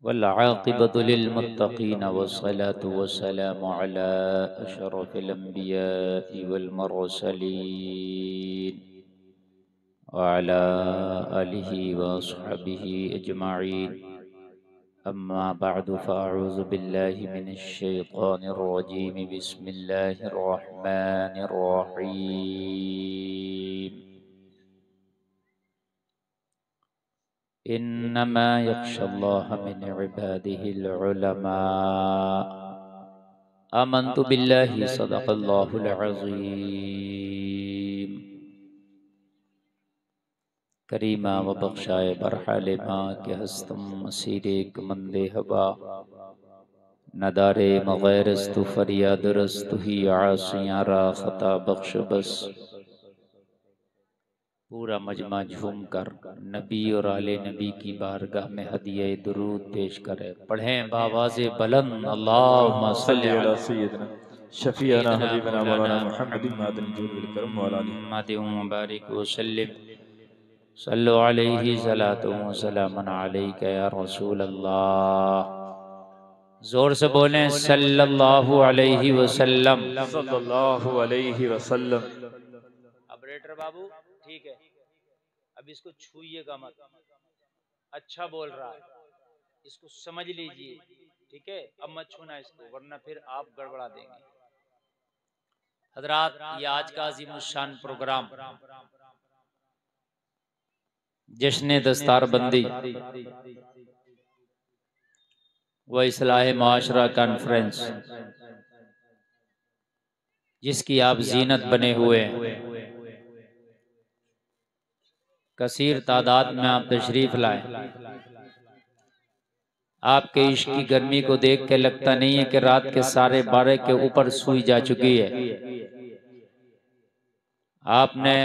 वल्आक़िबतु लिल्मुत्तक़ीन वस्सलातु वस्सलामु अला अशरफिल अंबियाइ वल मुरसलीन व अला आलिहि व अस्हाबिहि अजमईन। अम्मा बअदु फ़अऊज़ु बिल्लाहि मिनश शैतानिर रजीम। बिस्मिल्लाहिर रहमानिर रहीम। इन्नमा यख्शल्लाह मिन इबादिहिल उलमा। आमन्तु बिल्लाहि सदक़ल्लाहुल अज़ीम। करीमा व बख्शाए बरहाले माँ के हस्तम मसीरे कमंदे हवा नदारे मगैरस्तु फरियादरस्तु ही आसियारा खता बख्श बस। पूरा मजमा झूम कर नबी और आले नबी की बारगाह में हदिये दुरूद पेश करे। पढ़ें बावाज़े बुलंद अल्लाहुम्मा सल्लि अला सय्यिदना शफीअना हबीबना मौलाना मुहम्मदिन मादन जुल करम वाला मुबारक वसल्लम। सल्लु अलैहि सलातु व सलामुन अलैका या रसूल अल्लाह। जोर से बोलें सल्लल्लाहु अलैहि वसल्लम। सल्लल्लाहु अलैहि वसल्लम। ऑपरेटर बाबू ठीक है, अब इसको छूइएगा मत। अच्छा बोल रहा है, इसको समझ लीजिए, ठीक है। अब मत छूना इसको, वरना फिर आप गड़बड़ा देंगे। हजरात, ये आज का अज़ीमुश्शान प्रोग्राम जश्न दस्तारबंदी व इस्लाह माशरा कॉन्फ्रेंस, जिसकी आप जीनत बने हुए हैं, कसीर तादाद में आप तशरीफ लाए। आपके इश्क की गर्मी को देख के लगता नहीं है कि रात के सारे 12 के ऊपर सुई जा चुकी है। आपने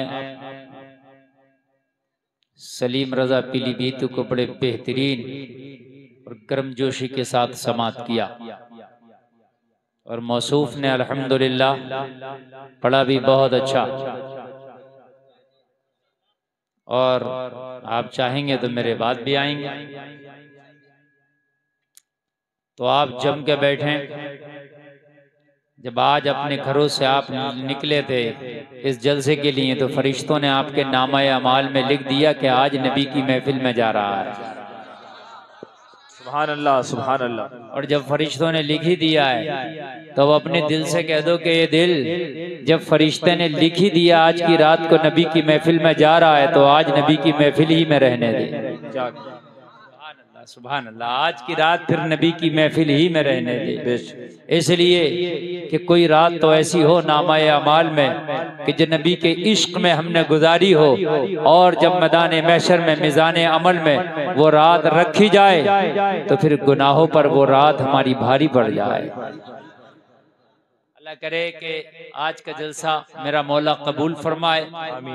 सलीम रजा पीलीभीत को बड़े बेहतरीन और गर्मजोशी के साथ समात किया और मौसूफ ने अल्हम्दुलिल्लाह पढ़ा भी बहुत अच्छा। और आप चाहेंगे तो मेरे बाद भी आएंगे, तो आप जम के बैठें। जब आज अपने घरों से आप निकले थे इस जलसे के लिए, तो फरिश्तों ने आपके नामा अमाल में लिख दिया कि आज नबी की महफिल में जा रहा है। सुभान अल्लाह, सुभान अल्लाह। और जब फरिश्तों ने लिख ही दिया है तो अपने दिल से कह दो कि ये दिल, जब फरिश्ते ने लिख ही दिया आज की रात को नबी की महफिल में जा रहा है, तो आज नबी की महफिल ही में रहने दे। सुभान अल्लाह, आज की रात फिर नबी की महफिल ही में रहने दे। इसलिए कि कोई रात तो ऐसी हो नामाए अमाल में कि जो नबी के इश्क में हमने गुजारी हो, और जब मैदान महशर में मिजान अमल में वो रात रखी जाए तो फिर गुनाहों पर वो रात हमारी भारी पड़ जाए। अल्लाह करे कि आज का जलसा मेरा मौला कबूल फरमाए,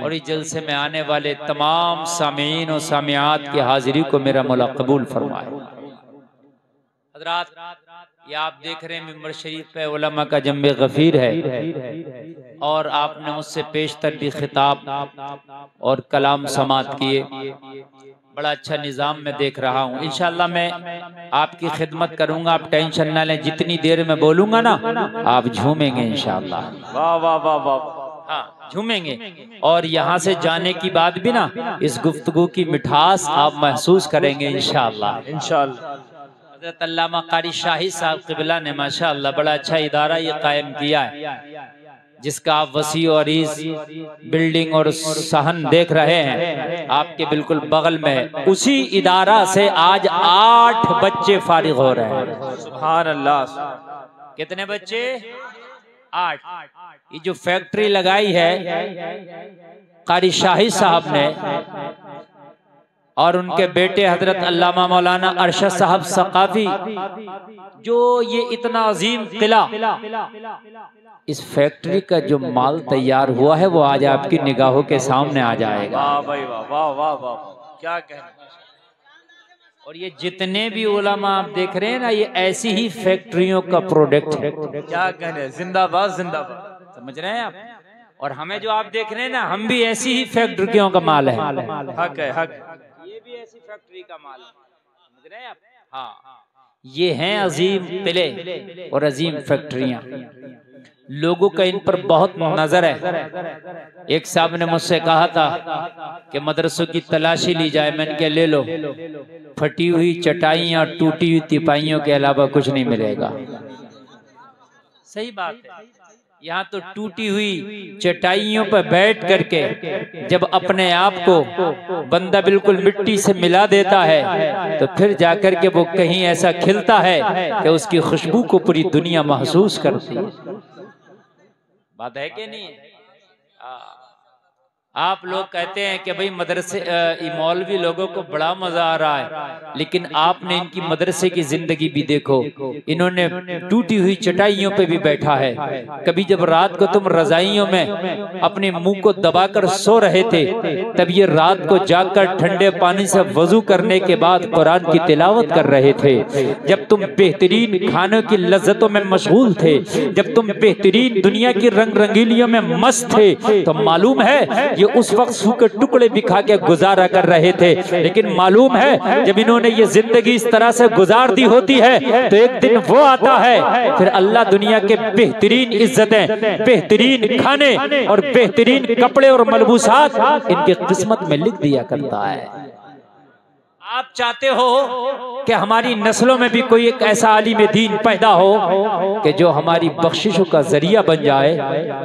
और इस जलसे में आने वाले तमाम सामीन और सामियात की हाजिरी को मेरा मौला कबूल फरमाए। हजरात, ये आप देख रहे हैं मिंबर शरीफ पे उलमा का जम्बे गफीर है, और आपने मुझसे पेशतर भी खिताब और कलाम समात किए। बड़ा अच्छा निज़ाम में देख रहा हूँ। इंशाअल्लाह मैं आपकी खिदमत करूंगा, आप टेंशन ना लें। जितनी देर में बोलूंगा ना आप झूमेंगे इंशाअल्लाह। वाह वाह वाह वाह। हाँ, झूमेंगे। और यहाँ से जाने की बाद भी ना इस गुफ्तगू की मिठास आप महसूस करेंगे इंशाअल्लाह। इंशाअल्लाह। हज़रत अल्लामा कारी शाही साहब क़िबला ने माशाअल्लाह बड़ा अच्छा इदारा ये कायम किया है, जिसका आप वसी और इस बिल्डिंग और सहन देख रहे हैं आपके बिल्कुल बगल में। उसी इदारा से आज 8 बच्चे फारिग हो रहे हैं। सुभान अल्लाह। कितने बच्चे? 8। ये जो फैक्ट्री लगाई है कारी शाही साहब ने और उनके बेटे हजरत अल्लामा मौलाना अरशद साहब सकाफी, जो ये इतना अजीम किला, इस फैक्ट्री का जो माल तैयार हुआ है वो आज आपकी निगाहों के सामने आ जाएगा। वाह भाई वाह वाह वाह वाह, क्या कहना। और ये जितने भी उलमा आप देख रहे हैं ना, ये ऐसी ही फैक्ट्रियों का प्रोडक्ट है। क्या कहने, जिंदाबाद जिंदाबाद। समझ रहे हैं आप? और हमें जो आप देख रहे हैं ना, हम भी ऐसी ही फैक्ट्रियों का माल है। हक है, हक। ये भी ऐसी फैक्ट्री का माल है, समझ रहे हैं आप? हाँ, ये हैं अजीम किले और अजीम फैक्ट्रियां, लोगों का इन पर बहुत नजर है। एक साहब ने मुझसे कहा था कि मदरसों की तलाशी ली जाए, मैंने कहा ले लो, फटी हुई चटाइयां टूटी हुई तिपाइयों के अलावा कुछ नहीं मिलेगा। सही बात है, यहाँ तो टूटी हुई चटाइयों पर बैठ करके जब अपने आप को बंदा बिल्कुल मिट्टी से मिला देता है तो फिर जाकर के वो कहीं ऐसा खिलता है कि उसकी खुशबू को पूरी दुनिया महसूस करती है। बात है कि नहीं है? आप लोग कहते हैं कि भाई मदरसे मौलवी लोगों को बड़ा मजा आ रहा है, लेकिन आपने इनकी मदरसे की जिंदगी भी देखो। इन्होंने टूटी हुई चटाइयों पे भी बैठा है। कभी जब रात को तुम रजाइयों में अपने मुंह को दबाकर सो रहे थे, तब ये रात को जाकर ठंडे पानी से वजू करने के बाद कुरान की तिलावत कर रहे थे। जब तुम बेहतरीन खानों की लज्जतों में मशगूल थे, जब तुम बेहतरीन दुनिया की रंग रंगीलियों में मस्त थे, तो मालूम है ये उस वक्त सूखे टुकड़े बिखा के गुजारा कर रहे थे। लेकिन मालूम है जब इन्होंने ये जिंदगी इस तरह से गुजार दी होती है तो एक दिन वो आता है, फिर अल्लाह दुनिया के बेहतरीन इज्जतें, बेहतरीन खाने और बेहतरीन कपड़े और मलबूसात इनकी किस्मत में लिख दिया करता है। आप चाहते हो कि हमारी नस्लों में भी कोई एक ऐसा आलिम दीन पैदा हो कि जो हमारी बख्शिशों का जरिया बन जाए,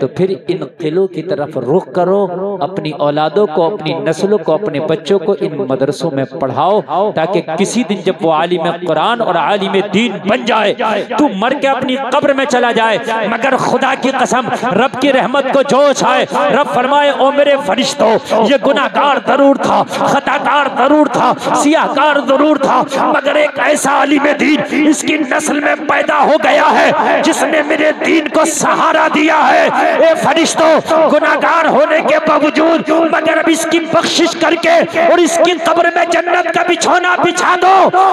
तो फिर इन किलों की तरफ रुख करो, अपनी औलादों को, अपनी नस्लों को, अपने बच्चों को इन मदरसों में पढ़ाओ, ताकि किसी दिन जब वो आलिम कुरान और आलिम दीन बन जाए, तू मर के अपनी कब्र में चला जाए, मगर खुदा की कसम रब की रहमत को जोश आए, रब फरमाए ओ मेरे फरिश्तों, ये गुनाहगार जरूर था, खताकार जरूर था, सियाहकार जरूर था, मगर एक ऐसा आलिम दीन इसकी नस्ल में पैदा हो गया है जिसने मेरे दीन को सहारा दिया है। ए फरिश्तों, गुनाहगार होने के बावजूद मगर अब इसकी बख्शिश करके और इसकी कब्र में जन्नत का बिछौना बिछा दो।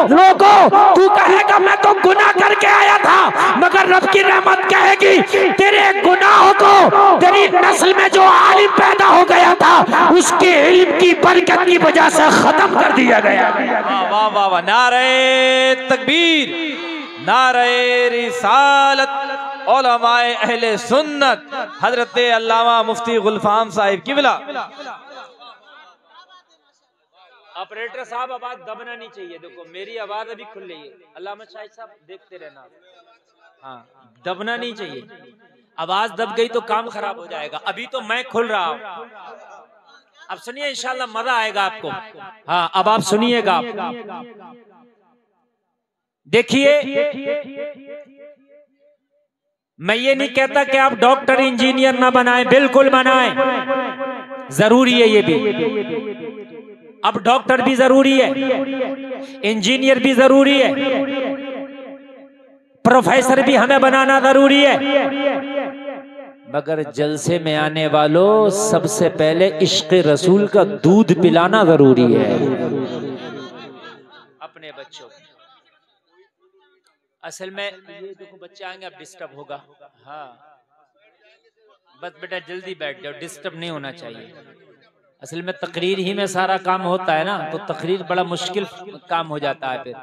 लोगों, तू कहेगा मैं तो गुनाह करके आया था, मगर रब की रहमत कहेगी तेरे गुनाहों को तेरी नस्ल में जो आलिम पैदा हो गया था उसके इल्म की बरकत की वजह से खत्म कर दिया गया। वाह वाह वाह, नारे तकबीर, नारे रिसालत, उलमाए अहले सुन्नत, हजरत अल्लामा मुफ्ती गुलफाम साहिब किबला। ऑपरेटर साहब आवाज दबना नहीं चाहिए, देखो मेरी आवाज अभी खुल रही है, अल्लामा शाहिद साहब देखते रहना। हाँ, दबना नहीं चाहिए, आवाज दब गई तो काम खराब हो जाएगा। अभी तो मैं खुल रहा हूँ, अब सुनिए, इंशाल्लाह मजा आएगा आपको। हाँ, अब आप सुनिएगा। देखिए, मैं ये नहीं कहता कि आप डॉक्टर इंजीनियर ना बनाएं, बिल्कुल बनाएं, जरूरी है ये भी। अब डॉक्टर भी जरूरी है, इंजीनियर भी जरूरी है, प्रोफेसर भी हमें बनाना जरूरी है, मगर जलसे में आने वालों सबसे पहले इश्क रसूल का दूध पिलाना जरूरी है अपने बच्चों को। असल में ये देखो बच्चे आएंगे, अब डिस्टर्ब होगा। हाँ, बस बेटा जल्दी बैठ जाओ, डिस्टर्ब नहीं होना चाहिए। असल में तकरीर ही में सारा काम होता है ना, तो तकरीर बड़ा मुश्किल काम हो जाता है। फिर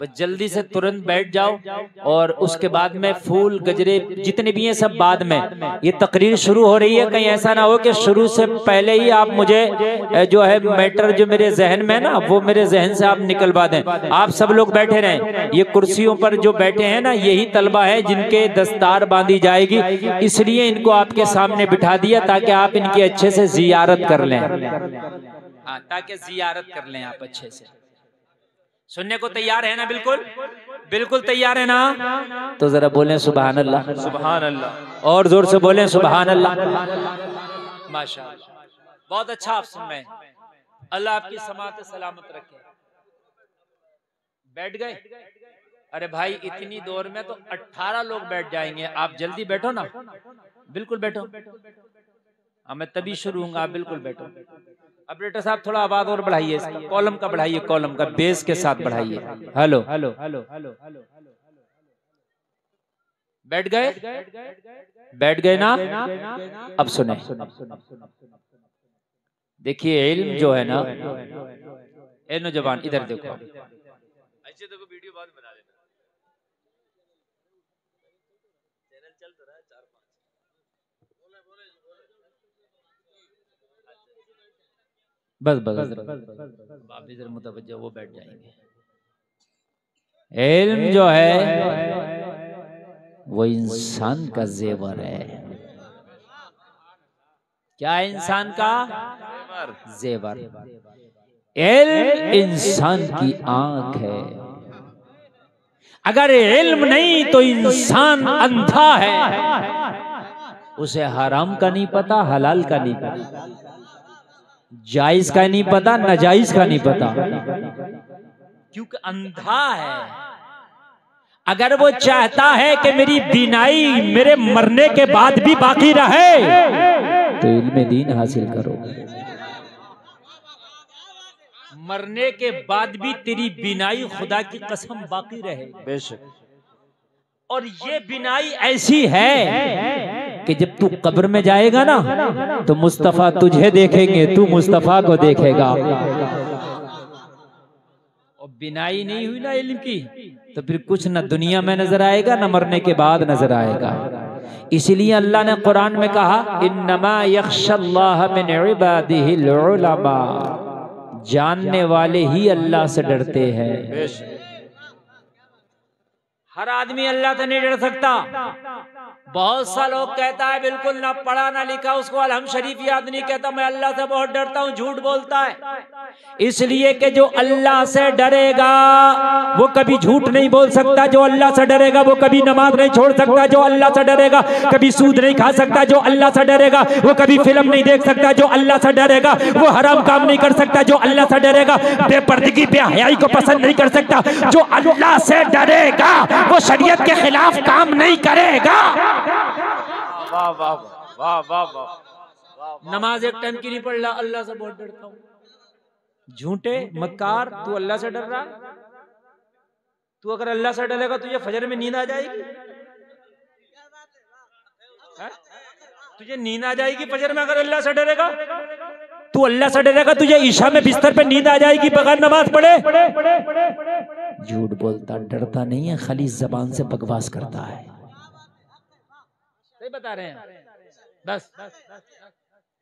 बस जल्दी से तुरंत बैठ जाओ, और उसके बाद में फूल गजरे जितने भी हैं सब बाद में। ये तकरीर शुरू हो रही है, कहीं ऐसा ना हो कि शुरू से पहले ही आप मुझे जो है मैटर जो मेरे जहन में है ना, वो मेरे जहन से आप निकलवा दें। आप सब लोग बैठे रहें, ये कुर्सियों पर जो बैठे हैं ना, यही तलबा है जिनके दस्तार बांधी जाएगी, इसलिए इनको आपके सामने बिठा दिया ताकि आप इनकी अच्छे से जियारत कर लें। हाँ, ताकि जियारत कर लें आप अच्छे से। सुनने को तैयार है ना? बिल्कुल बिल्कुल तैयार है ना? तो जरा बोलें सुभान अल्लाह, सुभान अल्लाह, और जोर से बोलें सुभान अल्लाह। माशाअल्लाह, बहुत अच्छा आप सुन रहे हैं। अल्लाह आपकी समात सलामत रखे। बैठ गए? अरे भाई, इतनी दौर में तो 18 लोग बैठ जाएंगे, आप जल्दी बैठो ना, बिल्कुल बैठो। मैं तभी शुरू होऊंगा, आप बिल्कुल बैठो। ऑपरेटर साहब थोड़ा आवाज और बढ़ाइए, कॉलम का बढ़ाइए, कॉलम का बेस के साथ बढ़ाइए। हेलो हेलो हेलो हेलो, बैठ गए? बैठ गए ना? अब सुने, देखिए इल्म जो है ना, ए नौजवान इधर देखो, नीचे देखो, वीडियो बाद बना देना, चैनल चल तो रहा है 4-5। बस आप इधर मुतवज्जो, वो बैठ जाएंगे। इल्म जो है वो इंसान का जेवर है। क्या इंसान का जेवर? इल्म इंसान की आंख है। अगर इल्म नहीं तो इंसान अंधा है। उसे हराम का नहीं पता, हलाल का नहीं पता, जायज का नहीं पता, नाजायज का नहीं पता, क्योंकि अंधा है। अगर वो चाहता है कि मेरी बीनाई मेरे मरने के बाद भी बाकी रहे तो इल्म दीन हासिल करो। मरने के बाद भी तेरी बीनाई खुदा की कसम बाकी रहे। बेशक। और ये बीनाई ऐसी है कि जब तू कब्र में जाएगा ना तो मुस्तफा तुझे देखेंगे, तू मुस्तफा को देखेगा। और बीनाई नहीं हुई ना इल्म की तो फिर कुछ न दुनिया में नजर आएगा, न मरने के बाद नजर आएगा। इसलिए अल्लाह ने कुरान में कहा, इन्नमा यख्शल्लाह मिन इबादिहिल उलमा, जानने वाले ही अल्लाह से डरते हैं। हर आदमी अल्लाह से नहीं डर सकता। बहुत सा लोग कहता है बिल्कुल ना पढ़ा ना लिखा, उसको अलहम शरीफ याद नहीं, कहता मैं अल्लाह से बहुत डरता हूँ, झूठ बोलता है। इसलिए कि जो अल्लाह से डरेगा वो कभी झूठ नहीं बोल सकता, जो अल्लाह से डरेगा वो कभी नमाज नहीं छोड़ सकता, जो अल्लाह से डरेगा कभी सूद नहीं खा सकता, जो अल्लाह से डरेगा वो कभी फिल्म नहीं देख सकता, जो अल्लाह से डरेगा वो हराम काम नहीं कर सकता, जो अल्लाह से डरेगा बेपर्दगी बेहयाई को पसंद नहीं कर सकता, जो अल्लाह से डरेगा वो शरीयत के खिलाफ काम नहीं करेगा। वाह वाह वाह वाह वाह। नमाज एक टाइम की नहीं पढ़ रहा, अल्लाह से बहुत डरता हूँ। झूठे मक्कार, तू अल्लाह से डर रहा? तू अगर अल्लाह से डरेगा तुझे फजर में नींद आ जाएगी? तुझे नींद आ जाएगी फजर में अगर अल्लाह से डरेगा? तू अल्लाह से डरेगा तुझे ईशा में बिस्तर पे नींद आ जाएगी बगैर नमाज पढ़े? झूठ बोलता, डरता नहीं है, खाली जबान से बकवास करता है। सही बता रहे हैं। बस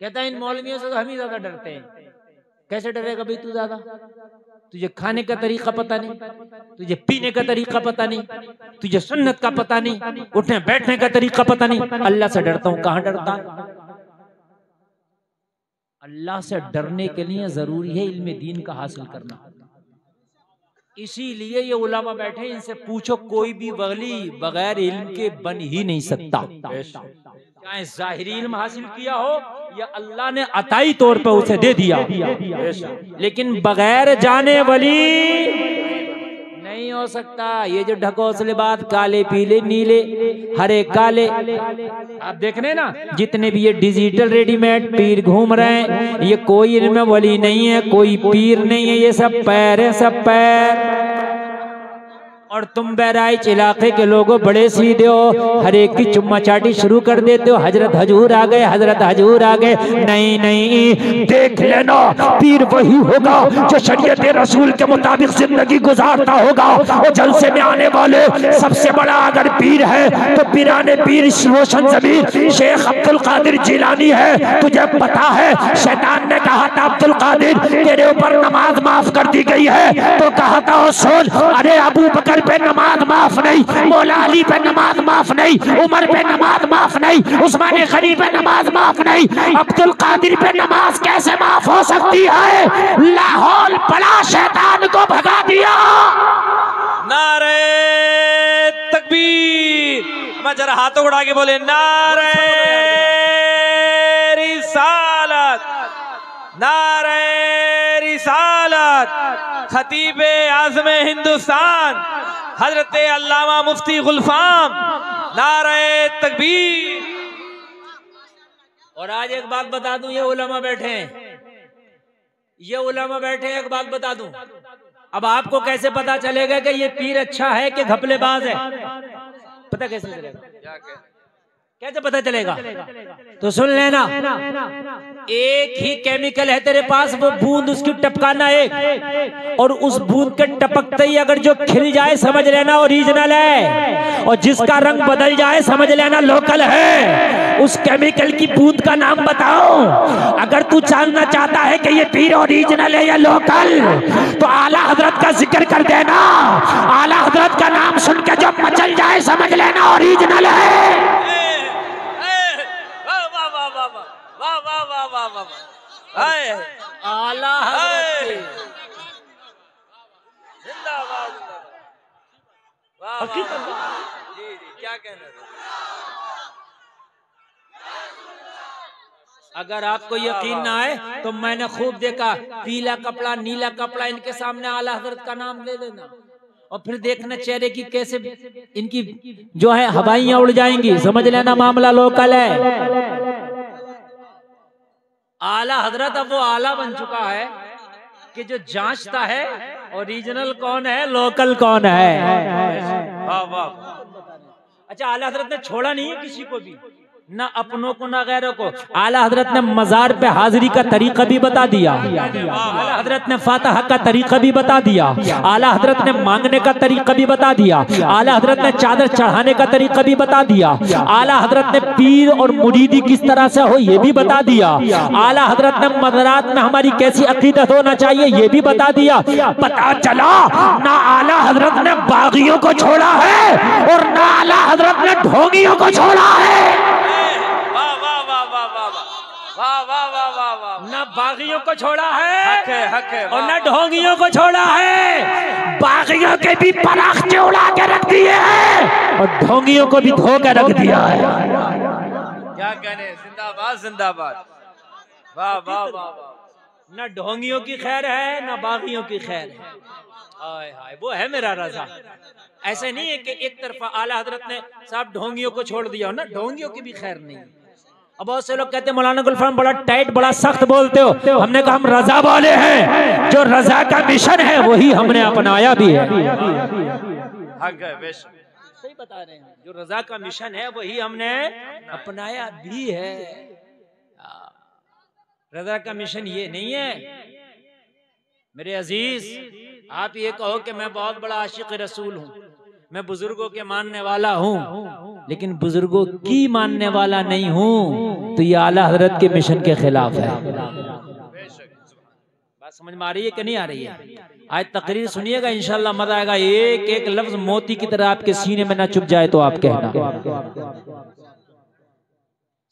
कहता है इन मौलवियों से तो हम ही ज्यादा डरते हैं। कैसे डरेगा भाई तू ज्यादा? तुझे खाने का तरीका पता नहीं, तुझे पीने का तरीका पता नहीं, तुझे सुन्नत का पता नहीं, उठने बैठने का तरीका पता नहीं। अल्लाह से डरता हूँ, कहाँ डरता? अल्लाह से डरने के लिए जरूरी है इल्म दीन का हासिल करना। इसीलिए ये उलमा बैठे, इनसे पूछो कोई भी वली बगैर इल्म के बन ही नहीं सकता। चाहे जाहिरी इल्म हासिल किया हो या अल्लाह ने अताई तौर पे उसे दे दिया, लेकिन बगैर जाने वली नहीं हो सकता। ये जो ढकोसले बात, काले पीले नीले हरे काले, आप देख रहे हैं ना जितने भी ये डिजिटल रेडीमेड पीर घूम रहे हैं, ये कोई इल्म वली नहीं है, कोई पीर नहीं है, ये सब पैर है, सब पैर। और तुम बहराइच इलाके के लोगों बड़े सीधे हो, हर एक की चुम्मा चाटी शुरू कर देते हो। हजरत हजूर आ गए, हजरत हजूर आ गए। नहीं नहीं, देख लेना पीर वही होगा जो शरीयत रसूल के मुताबिक जिंदगी गुजारता होगा। और जलसे में आने वाले सबसे बड़ा अगर पीर है तो पीराने पीर रोशन ज़मीर शेख अब्दुल कादिर जिलानी है। तुझे पता है शैतान ने कहा था अब्दुल कादिर तेरे ऊपर नमाज माफ कर दी गई है, तो कहा था ओ सुन, अरे अबू बकर पे नमाज माफ नहीं, मौला अली पे नमाज माफ नहीं, उमर पे नमाज माफ नहीं, उस्मान गनी पे नमाज माफ नहीं, अब्दुल कादिर पे नमाज कैसे माफ हो सकती है? लाहौल पड़ा शैतान को भगा दिया। नारे तकबीर, मैं जरा हाथों उड़ा के बोले नारे रिसालत, नारे रिसालत। खतीबे आज़म हिंदुस्तान हजरत अल्लामा मुफ्ती गुलफाम, नारे तकबीर। और आज एक बात बता दूं, ये उलमा बैठे हैं, ये उलमा बैठे हैं, एक बात बता दूं, अब आपको कैसे पता चलेगा कि ये पीर अच्छा है कि घपलेबाज है? पता कैसे चलेगा? कैसे पता चलेगा? तो सुन लेना, एक ही केमिकल है तेरे पास, वो बूंद उसकी टपकाना एक, और उस बूंद के टपकते ही अगर जो खिल जाए समझ लेना ओरिजिनल है, और जिसका रंग बदल जाए समझ लेना लोकल है। उस केमिकल की बूंद का नाम बताओ। अगर तू जानना चाहता है कि ये पीर ओरिजिनल है या लोकल, तो आला हजरत का जिक्र कर देना। आला हजरत का नाम सुन के जो मचल जाए समझ लेना ओरिजिनल है। आला हज़रत जिंदाबाद। जी जी, क्या कहना था? अगर आपको यकीन ना आए तो मैंने खूब देखा, पीला कपड़ा नीला कपड़ा इनके सामने आला हजरत का नाम ले लेना, और फिर देखना चेहरे की कैसे इनकी जो है हवाइयां उड़ जाएंगी, समझ लेना मामला लोकल है। आला हजरत अब वो आला बन चुका है कि जो जांचता है ओरिजिनल कौन है लोकल कौन है। वाह वाह। अच्छा, आला हजरत ने छोड़ा नहीं है किसी को भी, ना अपनों को ना गैरों को। आला हजरत ने मजार पे हाजिरी का तरीका भी बता दिया। आला हजरत ने फातिहा का तरीका भी बता दिया। आला हजरत ने मांगने का तरीका भी बता दिया। आला हजरत ने चादर चढ़ाने का तरीका भी बता दिया। आला हजरत ने पीर और मुरीदी किस तरह से हो ये भी बता दिया। आला हजरत ने मज़ारात में हमारी कैसी अकीदत होना चाहिए ये भी बता दिया। पता चला ना आला हजरत ने बागियों को छोड़ा है और ना आला हजरत ने ढोंगियों को छोड़ा है। ना बागियों को छोड़ा है, हक है, और ना ढोंगियों को छोड़ा है। बागियों के भी पराखे उड़ा के रख दिए हैं और ढोंगियों को भी धो के रख दिया है। क्या कहने, जिंदाबाद जिंदाबाद। वाह वाह वाह। ना ढोंगियों की खैर है ना बागियों की खैर है। हाय हाय, वो है मेरा रजा। ऐसे नहीं है कि एक तरफा आला हजरत ने साहब ढोंगियों को छोड़ दिया हो, ना ढोंगियों की भी खैर नहीं। अब बहुत से लोग कहते हैं मौलाना गुलफाम बड़ा टाइट बड़ा सख्त बोलते हो। हमने कहा हम रजा वाले हैं, जो रजा का मिशन है वही हमने अपनाया भी है। सही बता रहे हैं, जो रजा का मिशन है वही हमने अपनाया भी है। रजा का मिशन ये नहीं है मेरे अजीज, आप ये कहो कि मैं बहुत बड़ा आशिक रसूल हूँ, मैं बुजुर्गों के मानने वाला हूँ, लेकिन बुजुर्गों की मानने वाला नहीं हूँ, तो ये आला हजरत के मिशन के खिलाफ है। बात समझ में आ रही है कि नहीं आ रही है? आज तकरीर सुनिएगा, इंशाल्लाह मजा आएगा। एक एक लफ्ज मोती की तरह आपके सीने में ना चुभ जाए तो आप कहना।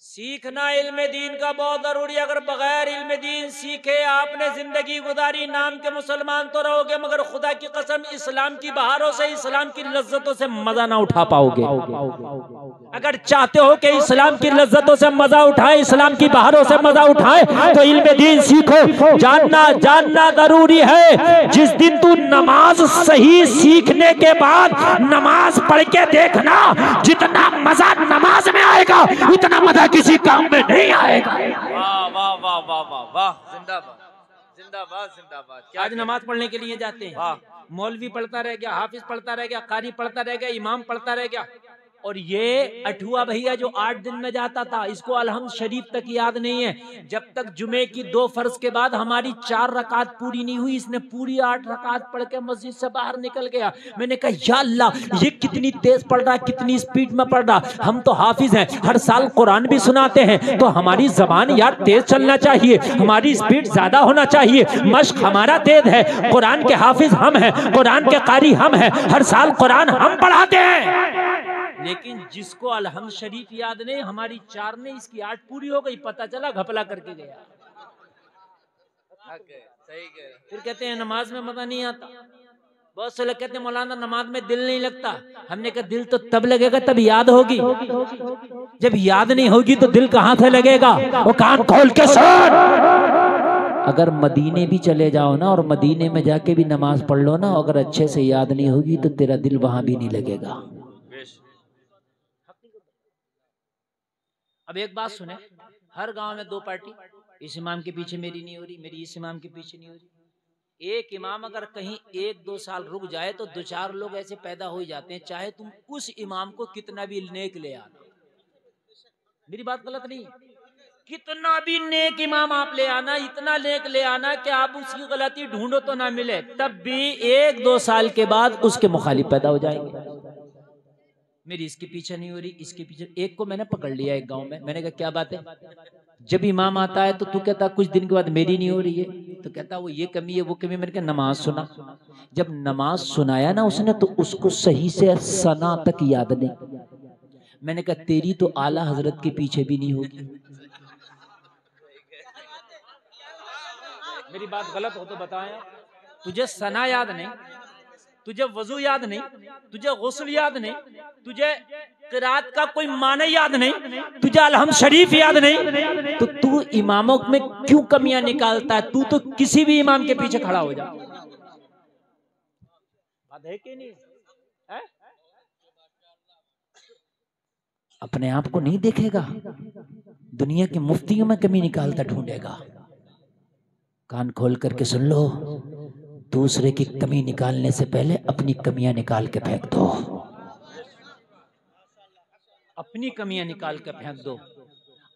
सीखना इल्म दीन का बहुत जरूरी। अगर बगैर इल्म दीन सीखे आपने जिंदगी गुजारी, नाम के मुसलमान तो रहोगे, मगर खुदा की कसम इस्लाम की बहारों से, इस्लाम की लज्जतों से मजा ना उठा पाओगे। अगर चाहते हो कि इस्लाम की लज्जतों से मजा उठाए, इस्लाम की बहारों से मजा उठाए, तो इल्म दीन सीखो। जानना जरूरी है। जिस दिन तू नमाज सही सीखने के बाद नमाज पढ़ के देखना, जितना मजा नमाज में आएगा उतना मजा किसी काम में नहीं आएगा। वाह वाह वाह वाह वाह वाह, जिंदाबाद जिंदाबाद जिंदाबाद। आज नमाज पढ़ने के लिए जाते हैं, मौलवी पढ़ता रह गया, हाफिज पढ़ता रह गया, कारी पढ़ता रह गया, इमाम पढ़ता रह गया, और ये अठुआ भैया जो 8 दिन में जाता था, इसको अलहम्द शरीफ तक याद नहीं है। जब तक जुमे की 2 फर्ज के बाद हमारी 4 रकात पूरी नहीं हुई, इसने पूरी 8 रकात पढ़ के मस्जिद से बाहर निकल गया। मैंने कहा या अल्लाह, ये कितनी तेज पढ़ रहा, कितनी स्पीड में पढ़ रहा। हम तो हाफिज हैं, हर साल कुरान भी सुनाते हैं, तो हमारी जबान यार तेज चलना चाहिए, हमारी स्पीड ज्यादा होना चाहिए, मश्क हमारा तेज है। कुरान के हाफिज हम हैं, कुरान के कारी हम हैं, हर साल कुरान हम पढ़ाते हैं। लेकिन जिसको अलहम्द शरीफ याद नहीं, हमारी 4 ने इसकी 8 पूरी हो गई, पता चला घपला करके गया। फिर कहते हैं नमाज में मजा नहीं आता। बहुत से लोग कहते हैं मौलाना नमाज में दिल नहीं लगता। हमने कहा दिल तो तब लगेगा तब याद होगी, जब याद नहीं होगी तो दिल कहां से लगेगा? वो कान खोल के सुन। अगर मदीने भी चले जाओ ना और मदीने में जाके भी नमाज पढ़ लो ना, अगर अच्छे से याद नहीं होगी तो तेरा दिल वहां भी नहीं लगेगा। अब एक बात सुने, हर गांव में 2 पार्टी, इस इमाम के पीछे मेरी नहीं हो रही, मेरी इस इमाम के पीछे नहीं हो रही। एक इमाम अगर कहीं 1-2 साल रुक जाए तो 2-4 लोग ऐसे पैदा हो जाते हैं, चाहे तुम उस इमाम को कितना भी नेक ले आना। मेरी बात गलत नहीं। कितना भी नेक इमाम आप ले आना, इतना नेक ले आना कि आप उसकी गलती ढूंढो तो ना मिले, तब भी 1-2 साल के बाद उसके मुखालिफ पैदा हो जाएंगे। मेरी इसके पीछे नहीं हो रही, इसके पीछे। एक को मैंने पकड़ लिया एक गांव में, मैंने कहा क्या बात है? जब इमाम आता है तो तू कहता कुछ दिन के बाद मेरी नहीं हो रही है, तो कहता वो ये कमी है वो कमी। मैंने कहा नमाज सुना। जब नमाज सुनाया ना उसने तो उसको सही से सना तक याद नहीं। मैंने कहा तेरी तो आला हजरत के पीछे भी नहीं होगी। मेरी बात गलत हो तो बताया। तुझे सना याद नहीं, तुझे वजू याद नहीं, तुझे गुस्ल याद नहीं, तुझे क़िरात का कोई माने याद नहीं, तुझे अलहम शरीफ याद नहीं, तो तू इमामों में क्यों कमियां निकालता है? तू तो किसी भी इमाम के पीछे खड़ा हो जा। बात है कि नहीं है? अपने आप को नहीं देखेगा, दुनिया के मुफ्तियों में कमी निकालता ढूंढेगा। कान खोल करके सुन लो, दूसरे की कमी निकालने से पहले अपनी कमियां निकाल के फेंक दो। अपनी कमियां निकाल के फेंक दो।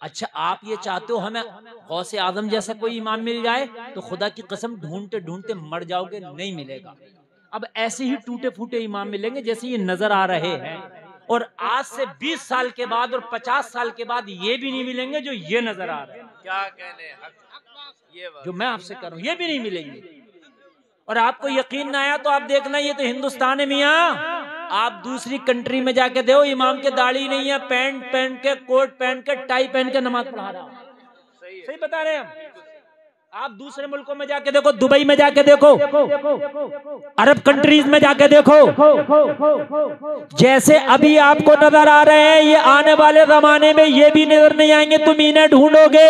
अच्छा आप ये चाहते हो हमें गौसे आजम जैसा कोई इमाम मिल जाए, तो खुदा की कसम ढूंढते ढूंढते मर जाओगे, नहीं मिलेगा। अब ऐसे ही टूटे फूटे इमाम मिलेंगे जैसे ये नजर आ रहे हैं, और आज से 20 साल के बाद और 50 साल के बाद ये भी नहीं मिलेंगे जो ये नजर आ रहे हैं। क्या कहने, ये जो मैं आपसे कर रहा हूं ये भी नहीं मिलेंगे। और आपको यकीन ना आया तो आप देखना, ये तो हिंदुस्तान है मियाँ। आप दूसरी कंट्री में जाके देखो, इमाम के दाढ़ी नहीं है, पैंट पहन के, कोट पहन के, टाई पहन के नमाज पढ़ा रहा। सही बता रहे हैं हम। आप दूसरे मुल्कों में जाके देखो, दुबई में जाके देखो, अरब कंट्रीज में जाके देखो, जैसे अभी आपको नजर आ रहे हैं, ये आने वाले जमाने में ये भी नजर नहीं आएंगे। तुम इन्हें ढूंढोगे।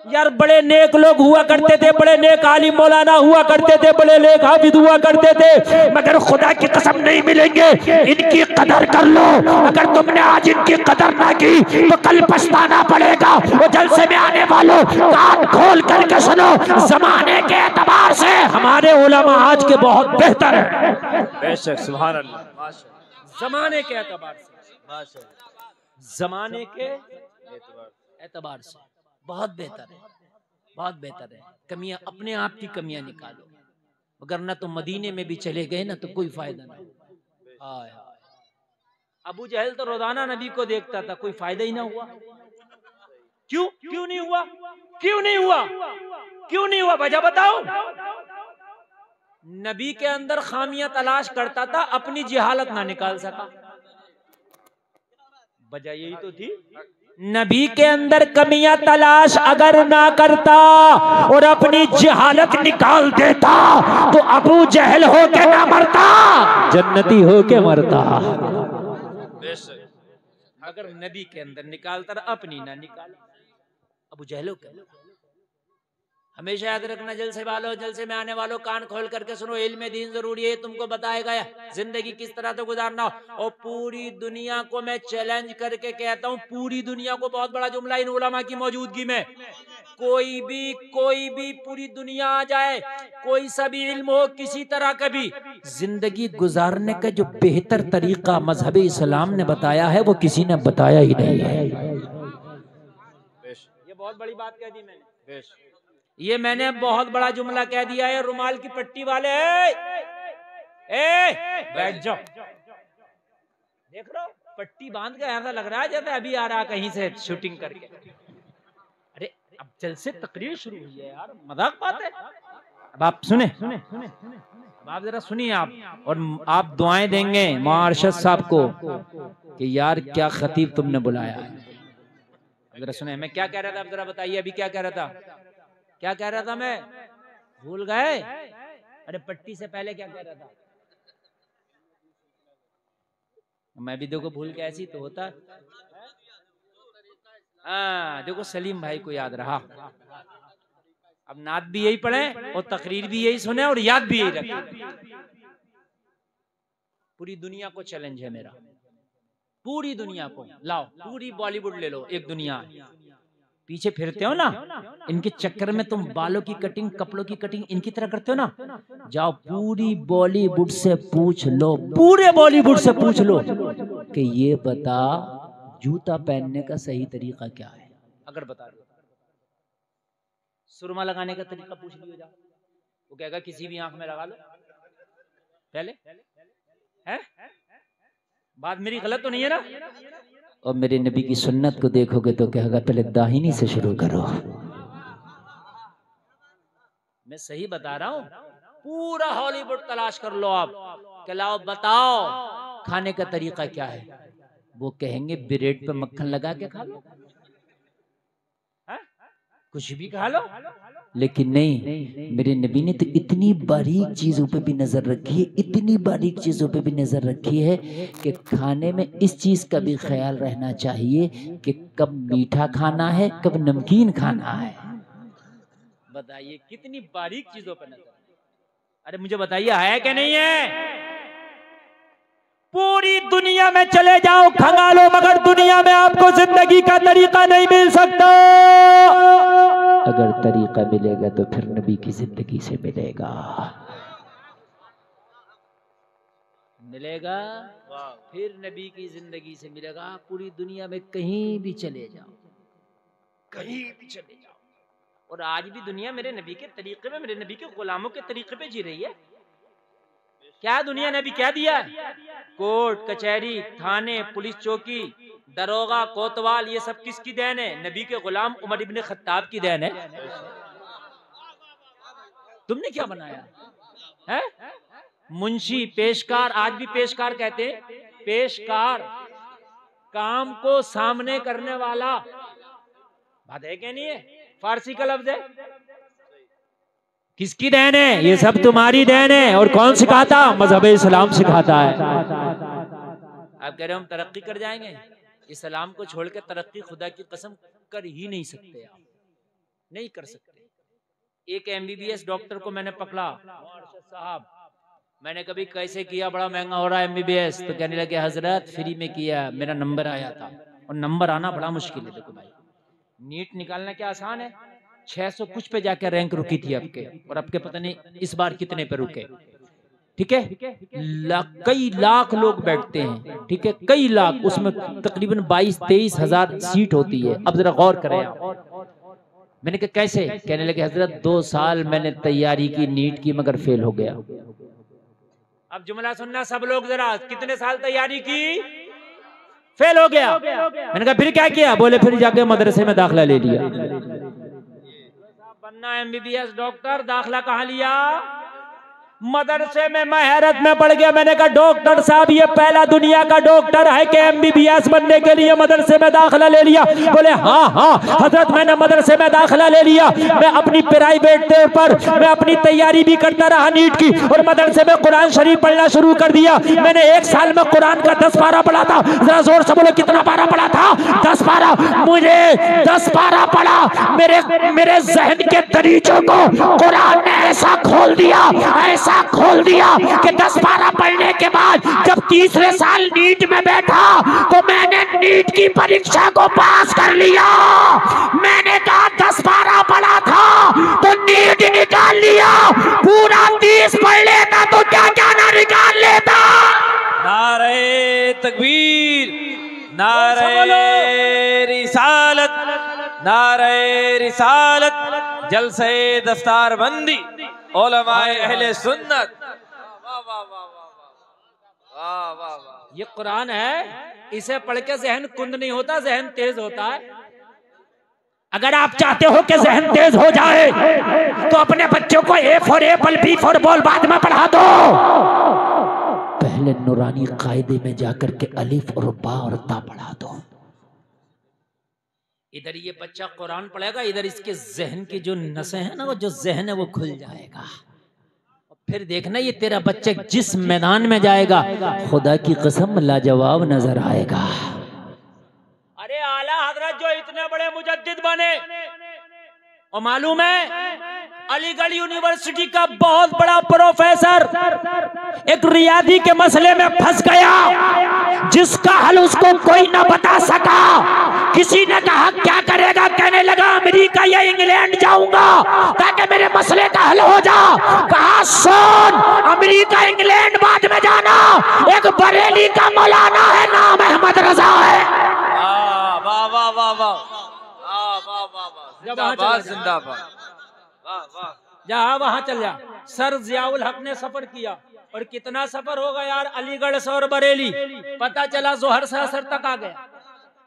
यार बड़े नेक लोग हुआ करते थे, बड़े नेक आलिम मौलाना हुआ करते थे, बड़े नेक हाफिज हुआ करते थे, मगर खुदा की कसम नहीं मिलेंगे। इनकी कदर कर लो। अगर तुमने आज इनकी कदर ना की तो कल पछताना पड़ेगा। वो जलसे में आने वालों कान खोल करके सुनो, जमाने के एतबार से हमारे उलमा आज के बहुत बेहतर है। बेशक, सुभान अल्लाह। जमाने के एतबार से, जमाने के एतबार से बहुत बेहतर है, बहुत बेहतर है। कमियां अपने आप की कमियां निकालो, मगर ना तो मदीने में भी चले गए ना तो कोई फायदा नहीं। हाय हाय, अबू जहल तो रोजाना नबी को देखता था, कोई फायदा ही ना हुआ। क्यों नहीं हुआ? क्यों नहीं हुआ? क्यों नहीं हुआ? वजह बताओ। नबी के अंदर खामियां तलाश करता था, अपनी जिहालत ना निकाल सका। वजह यही तो थी। नबी के अंदर कमियां तलाश अगर ना करता और अपनी जहालत निकाल देता तो अबू जहल होके ना मरता, जन्नती होके मरता। अगर नबी के अंदर निकालता, अपनी ना निकाल, अबू जहल होके। हमेशा याद रखना, जलसे वालों, जलसे में आने वालों, कान खोल करके सुनो, इल्म दीन जरूरी है, तुमको बताएगा जिंदगी किस तरह से गुजारना हो। और पूरी दुनिया को मैं चैलेंज करके कहता हूँ, पूरी दुनिया को, बहुत बड़ा जुमला इन उलमा की मौजूदगी में, कोई भी पूरी दुनिया आ जाए, कोई सा भी इल्म हो, किसी तरह का भी, जिंदगी गुजारने का जो बेहतर तरीका मजहब इस्लाम ने बताया है वो किसी ने बताया ही नहीं है। ये बहुत बड़ी बात कह दी मैंने, ये मैंने बहुत बड़ा जुमला कह दिया है। रुमाल की पट्टी वाले बैठ जाओ, देख रहे हो पट्टी बांध के, ऐसा लग रहा है जैसे अभी आ रहा कहीं से शूटिंग करके। अरे अब जल से तकरीर शुरू हुई है यार, मजाक बात है। अब आप सुने, अब आप जरा सुनिए आप, और आप दुआएं देंगे मौलाना अरशद साहब को कि यार क्या खतीब तुमने बुलाया है। जरा सुने, मैं क्या कह रहा था, आप जरा बताइए अभी क्या कह रहा था। क्या कह रहा था मैं, भूल गए? अरे पट्टी से पहले क्या कह रहा था? मैं भी देखो भूल के ऐसी तो होता। हाँ देखो सलीम भाई को याद रहा। अब नात भी यही पढ़े और तकरीर भी यही सुने और याद भी यही रखे। पूरी दुनिया को चैलेंज है मेरा, पूरी दुनिया को लाओ, पूरी बॉलीवुड ले लो, एक दुनिया पीछे फिरते हो ना, इनके चक्कर में तुम बालों की कटिंग, कपड़ों की कटिंग इनकी तरह करते हो ना, जाओ पूरी बॉलीवुड से पूछ लो, पूरे बॉलीवुड से पूछ लो कि ये बता जूता पहनने का सही तरीका क्या है? अगर बता दो। सुरमा लगाने का तरीका पूछ लियो जाओ, वो कहेगा किसी भी आंख में लगा लो पहले, है? बात मेरी गलत तो नहीं है ना? और मेरे नबी की सुन्नत को देखोगे तो कहेगा पहले दाहिनी से शुरू करो। मैं सही बता रहा हूँ। पूरा हॉलीवुड तलाश कर लो आप, कि लाओ बताओ खाने का तरीका क्या है, वो कहेंगे ब्रेड पे मक्खन लगा के खा लो, कुछ भी खा लो। लेकिन नहीं, मेरे नबी ने तो इतनी बारीक चीजों पे भी नजर रखी है, इतनी बारीक चीजों पे भी नजर रखी है कि खाने में इस चीज का भी ख्याल रहना चाहिए कि कब मीठा खाना है, कब नमकीन खाना है। बताइए कितनी बारीक चीजों पे नजर। अरे मुझे बताइए है कि नहीं है? पूरी दुनिया में चले जाओ खंगालो, मगर दुनिया में आपको जिंदगी का तरीका नहीं मिल सकता। अगर तरीका मिलेगा तो फिर नबी की जिंदगी से मिलेगा, मिलेगा फिर नबी की जिंदगी से मिलेगा। पूरी दुनिया में कहीं भी चले जाओ, कहीं भी चले जाओ, और आज भी दुनिया मेरे नबी के तरीके में, मेरे नबी के गुलामों के तरीके पे जी रही है। क्या दुनिया ने भी क्या दिया? कोर्ट कचहरी, थाने, पुलिस चौकी, दरोगा, कोतवाल, ये सब किसकी देन है? नबी के गुलाम उमर इब्न खत्ताब की देन है। तुमने क्या बनाया है? मुंशी, पेशकार, आज भी पेशकार कहते हैं, पेशकार काम को सामने करने वाला। बात है क्या नहीं है? फारसी का लफ्ज है। किसकी देन है? ये सब तुम्हारी देन है। और कौन सिखाता? मजहब इस्लाम सिखाता है। आप कह रहे हो हम तरक्की कर जाएंगे? इस्लाम को छोड़ के तरक्की खुदा की कसम कर ही नहीं सकते, आप नहीं कर सकते। एक MBBS डॉक्टर को मैंने पकड़ा, साहब मैंने कभी कैसे किया, बड़ा महंगा हो रहा है MBBS, तो कहने लगे हजरत फ्री में किया, मेरा नंबर आया था। और नंबर आना बड़ा मुश्किल है। देखो भाई, नीट निकालना क्या आसान है? 600 कुछ पे जाकर रैंक रुकी थी आपके, और आपके पता नहीं इस बार कितने पे रुके। ठीक है, कई लाख लोग बैठते हैं, ठीक है, कई लाख, उसमें तकरीबन 22-23 हजार सीट होती है। अब जरा गौर करें आप। मैंने कहा कैसे? कहने लगे हजरत 2 साल मैंने तैयारी की नीट की, मगर फेल हो गया। अब जुमला सुनना सब लोग जरा, कितने साल तैयारी की, फेल हो गया। मैंने कहा फिर क्या किया? बोले फिर जाके मदरसे में दाखिला ले लिया। बनना MBBS डॉक्टर, दाखिला कहाँ लिया? मदरसे में। मैं हैरत में पड़ गया। मैंने कहा डॉक्टर साहब ये पहला दुनिया का डॉक्टर है कि MBBS बनने के लिए मदरसे में दाखिला ले लिया? बोले हाँ हाँ हजरत मैंने मदरसे में दाखिला ले लिया। मैं अपनी प्राइवेट तौर पर मैं अपनी तैयारी भी करता रहा नीट की, और मदरसे में कुरान शरीफ पढ़ना शुरू कर दिया। मैंने 1 साल में कुरान का 10 पारा पढ़ा था। जरा जोर से बोलो कितना पारा पढ़ा था? 10 पारा। मुझे 10 पारा पढ़ा। मेरे जहन के दरीचों को कुरान ने ऐसा खोल दिया, ऐसा खोल दिया कि 10 पारा पढ़ने के बाद जब तीसरे साल नीट में बैठा तो मैंने नीट की परीक्षा को पास कर लिया। मैंने कहा 10 पारा पढ़ा था तो नीट निकाल लिया, पूरा 30 पढ़ लेता तो क्या क्या ना निकाल लेता। नारे तकबीर, नारे रिसालत, नारे रिसालत, जलसे दस्तार बंदी, उलमाए अहले सुन्नत। ये कुरान है, इसे पढ़ के जहन कुंद नहीं होता, जहन तेज होता है। अगर आप चाहते हो कि जहन तेज हो जाए तो अपने बच्चों को A for Apple, B for ball बाद में पढ़ा दो। पहले नूरानी कायदे में जाकर के अलिफ और बा और ता पढ़ा दो। इधर ये बच्चा कुरान पढ़ेगा, इधर इसके जहन की जो नसें हैं ना, वो जो जहन है वो खुल जाएगा। फिर देखना ये तेरा बच्चा जिस मैदान में जाएगा खुदा की कसम लाजवाब नजर आएगा। अरे आला हजरत जो इतने बड़े मुजद्दिद बने, और मालूम है अलीगढ़ यूनिवर्सिटी का बहुत बड़ा प्रोफेसर एक रियादी के मसले में फंस गया, जिसका हल उसको कोई ना बता सका। किसी ने कहा क्या करेगा? कहने लगा अमेरिका या इंग्लैंड जाऊंगा ताकि मेरे मसले का हल हो जा। कहा सुन, अमेरिका इंग्लैंड बाद में जाना, एक बरेली का मौलाना है, नाम अहमद रजा है। जिंदाबाद जिंदाबाद। वाह वाह। जा वहां चल जा। सर जियाउल हक ने सफर किया, और कितना सफर होगा यार, अलीगढ़ से और बरेली, पता चला जोहर से असर तक आ गया।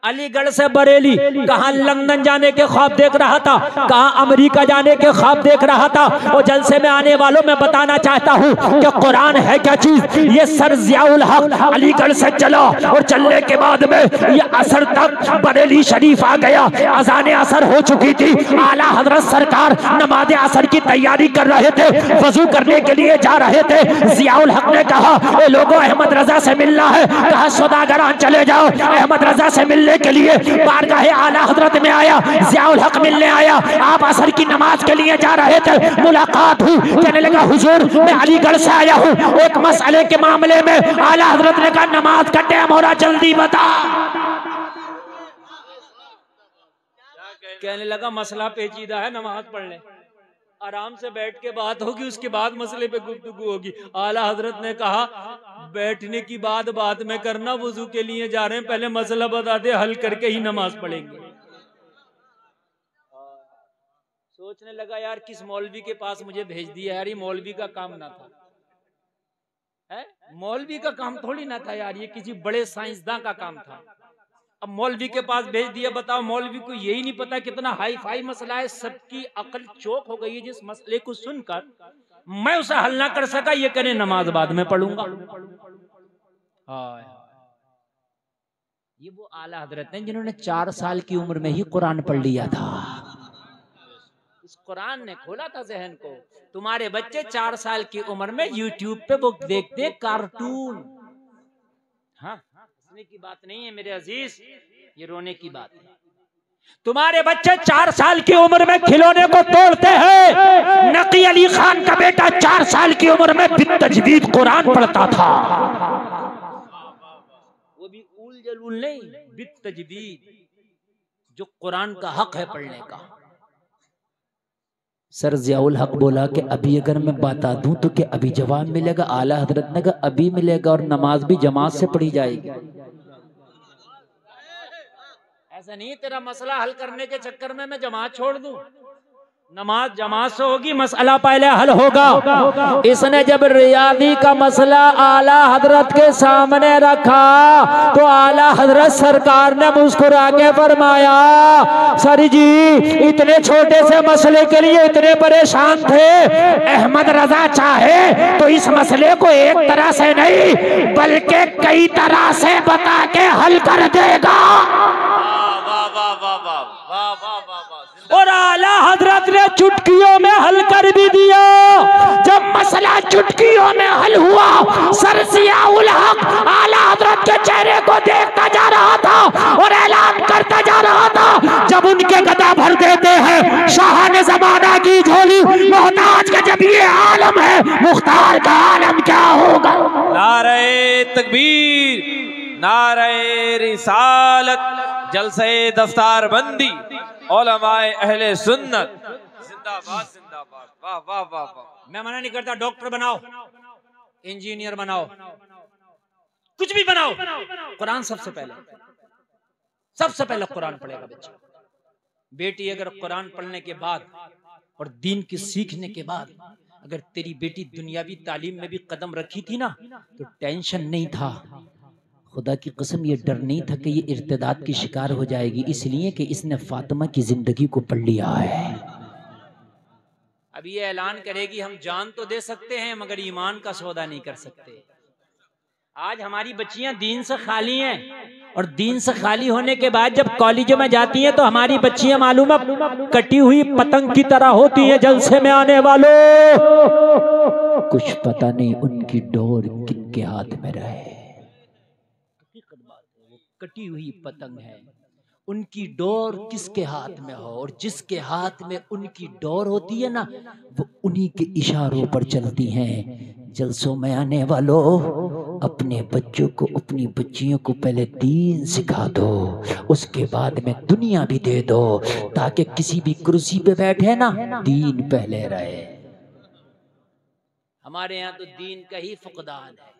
अलीगढ़ से बरेली, कहाँ लंदन जाने के ख्वाब देख रहा था, कहाँ अमेरिका जाने के ख्वाब देख रहा था। और जलसे में आने वालों में बताना चाहता हूँ कि कुरान है क्या चीज। ये सर जियाउल हक अलीगढ़ से चला, और चलने के बाद में ये असर तक बरेली शरीफ आ गया। अजान असर हो चुकी थी, आला हजरत सरकार नमाज असर की तैयारी कर रहे थे, वजू करने के लिए जा रहे थे। जियाउल हक ने कहा, ए लोगों, अहमद रजा से मिलना है। कहा सौदागरान चले जाओ, अहमद रजा से मिलने के लिए बारगाहे आला हजरत में आया। जियाउल हक मिलने आया, आप असर की नमाज के लिए जा रहे थे, मुलाकात हुई। कहने लगा, हुजूर मैं अलीगढ़ से आया हूँ, एक मसले के मामले में। आला हजरत ने कहा, नमाज का टाइम हो रहा, जल्दी बता। कहने लगा, मसला पेचीदा है, नमाज पढ़ ले, आराम से बैठ के बात होगी, उसके बाद मसले पे गुफ्तगू होगी। आला हजरत ने कहा, बैठने की बात बाद में करना, वुजू के लिए जा रहे हैं, पहले मसला बता दे, हल करके ही नमाज पढ़ेंगे। सोचने लगा, यार किस मौलवी के पास मुझे भेज दिया यार, ये मौलवी का काम ना था, है मौलवी का काम थोड़ी ना था यार, ये किसी बड़े साइंसदान का काम था। अब मौलवी के पास भेज दिया। बताओ, मौलवी को यही नहीं पता कितना हाई फाई मसला है। सबकी अकल चौक हो गई है जिस मसले को सुनकर मैं उसे हल ना कर सका, ये करे नमाज बाद में पढ़ूंगा। ये वो आला हजरत हैं जिन्होंने 4 साल की उम्र में ही कुरान पढ़ लिया था। इस कुरान ने खोला था जहन को। तुम्हारे बच्चे 4 साल की उम्र में यूट्यूब पे वो देखते कार्टून। हाँ, हंसने की बात नहीं है मेरे अजीज, ये रोने की बात है। तुम्हारे बच्चे 4 साल की उम्र में खिलौने को तोड़ते हैं। नकी अली खान का बेटा 4 साल की उम्र में बितजदीद कुरान पढ़ता था। वो भी उल जलूल नहीं, बितजदीद, जो कुरान का हक है पढ़ने का। सर जियाउल हक बोला कि अभी अगर मैं बता दूं तो क्या अभी जवाब मिलेगा? आला हजरत ने कहा अभी मिलेगा, और नमाज भी जमात से पढ़ी जाएगी। ऐसा नहीं तेरा मसला हल करने के चक्कर में मैं जमात छोड़ दूं। नमाज जमात से होगी, मसला पहले हल होगा। इसने जब रियादी का मसला आला हजरत के सामने रखा तो आला हजरत सरकार ने मुस्कुरा के फरमाया, सर जी इतने छोटे से मसले के लिए इतने परेशान थे, अहमद रजा चाहे तो इस मसले को एक तरह से नहीं बल्कि कई तरह से बता के हल कर देगा। और आला हजरत ने चुटकियों में हल कर भी दिया। जब मसला चुटकियों में हल हुआ, सर जियाउल हक आला हजरत के चेहरे को देखता जा रहा था और ऐलान करता जा रहा था। जब उनके गदा भर देते हैं शाह ने ज़माना की झोली, मोहताज का जब ये आलम है, मुख्तार का आलम क्या होगा? नारे तकबीर, नारे रिसालत, जलसे दफ्तार बंदी, उलमाए अहले सुन्नत, जिंदाबाद जिंदाबाद। वाह वाह वाह वाह। मैं मना नहीं करता, डॉक्टर बनाओ, इंजीनियर बनाओ, कुछ भी बनाओ, कुरान सबसे पहले कुरान पढ़ेगा बच्चा। बेटी अगर कुरान पढ़ने के बाद और दीन की सीखने के बाद अगर तेरी बेटी दुनियावी तालीम में भी कदम रखी थी ना तो टेंशन नहीं था। खुदा की कसम ये डर नहीं था कि ये इर्तिदाद की शिकार हो जाएगी, इसलिए कि इसने फातिमा की जिंदगी को पढ़ लिया है। अब ये ऐलान करेगी हम जान तो दे सकते हैं मगर ईमान का सौदा नहीं कर सकते। आज हमारी बच्चियां दीन से खाली हैं, और दीन से खाली होने के बाद जब कॉलेजों में जाती हैं तो हमारी बच्चियां मालूम है कटी हुई पतंग की तरह होती हैं। जलसे में आने वालों, कुछ पता नहीं उनकी डोर किनके हाथ में रहे। कटी हुई पतंग है, उनकी डोर किसके हाथ में हो, और जिसके हाथ में उनकी डोर होती है ना वो उन्हीं के इशारों पर चलती हैं। जलसों में आने वालों, अपने बच्चों को, अपनी बच्चियों को पहले दीन सिखा दो, उसके बाद में दुनिया भी दे दो, ताकि किसी भी कुर्सी पे बैठे ना दीन पहले रहे। हमारे यहाँ तो दीन का ही फुकदान है।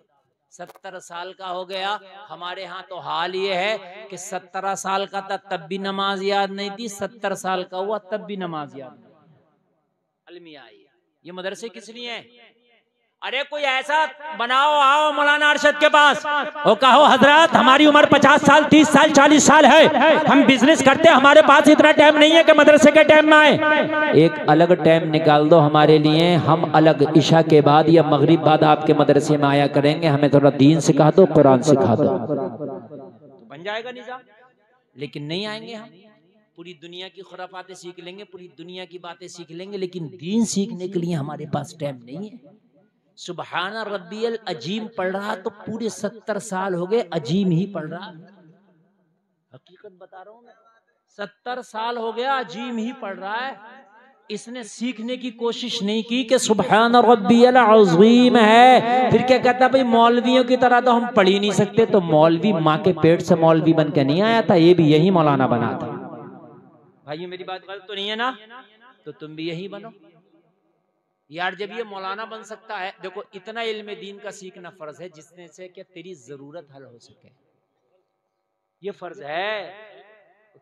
70 साल का हो गया। हमारे यहाँ तो हाल ये है कि 17 साल का था तब भी नमाज याद नहीं थी, 70 साल का हुआ तब भी नमाज याद नहीं। अलमिया ये मदरसे किस लिए हैं? अरे कोई ऐसा बनाओ, आओ मौलाना अरशद के पास और कहो हजरत हमारी उम्र 50 साल 30 साल 40 साल है, हम बिजनेस करते हैं, हमारे पास इतना टाइम नहीं है कि मदरसे के टाइम में आए। एक अलग टाइम निकाल दो हमारे लिए, हम अलग इशा के बाद या मगरिब बाद आपके मदरसे में आया करेंगे, हमें थोड़ा दीन सिखा दो, कुरान सिखा दो, बन जाएगा निजाम। लेकिन नहीं आएंगे हम, पूरी दुनिया की खुराफातें सीख लेंगे, पूरी दुनिया की बातें सीख लेंगे, लेकिन दीन सीखने के लिए हमारे पास टाइम नहीं है। सुबहान रब्बियल अजीम पढ़ रहा तो पूरे 70 साल हो गए अजीम ही पढ़ रहा। हकीकत बता रहा हूं मैं, 70 साल हो गया अजीम ही पढ़ रहा है। इसने सीखने की कोशिश नहीं की कि सुबहान रब्बियल अजीम है। फिर क्या कहता भाई मौलवियों की तरह तो हम पढ़ ही नहीं सकते। तो मौलवी माँ के पेट से मौलवी बन के नहीं आया था, ये भी यही मौलाना बना था। भाई मेरी बात गलत तो नहीं है ना? तो तुम भी यही बनो यार। जब ये मौलाना बन सकता है, देखो इतना इल्म दीन का सीखना फर्ज है जिसने से कि तेरी जरूरत हल हो सके, ये फर्ज है।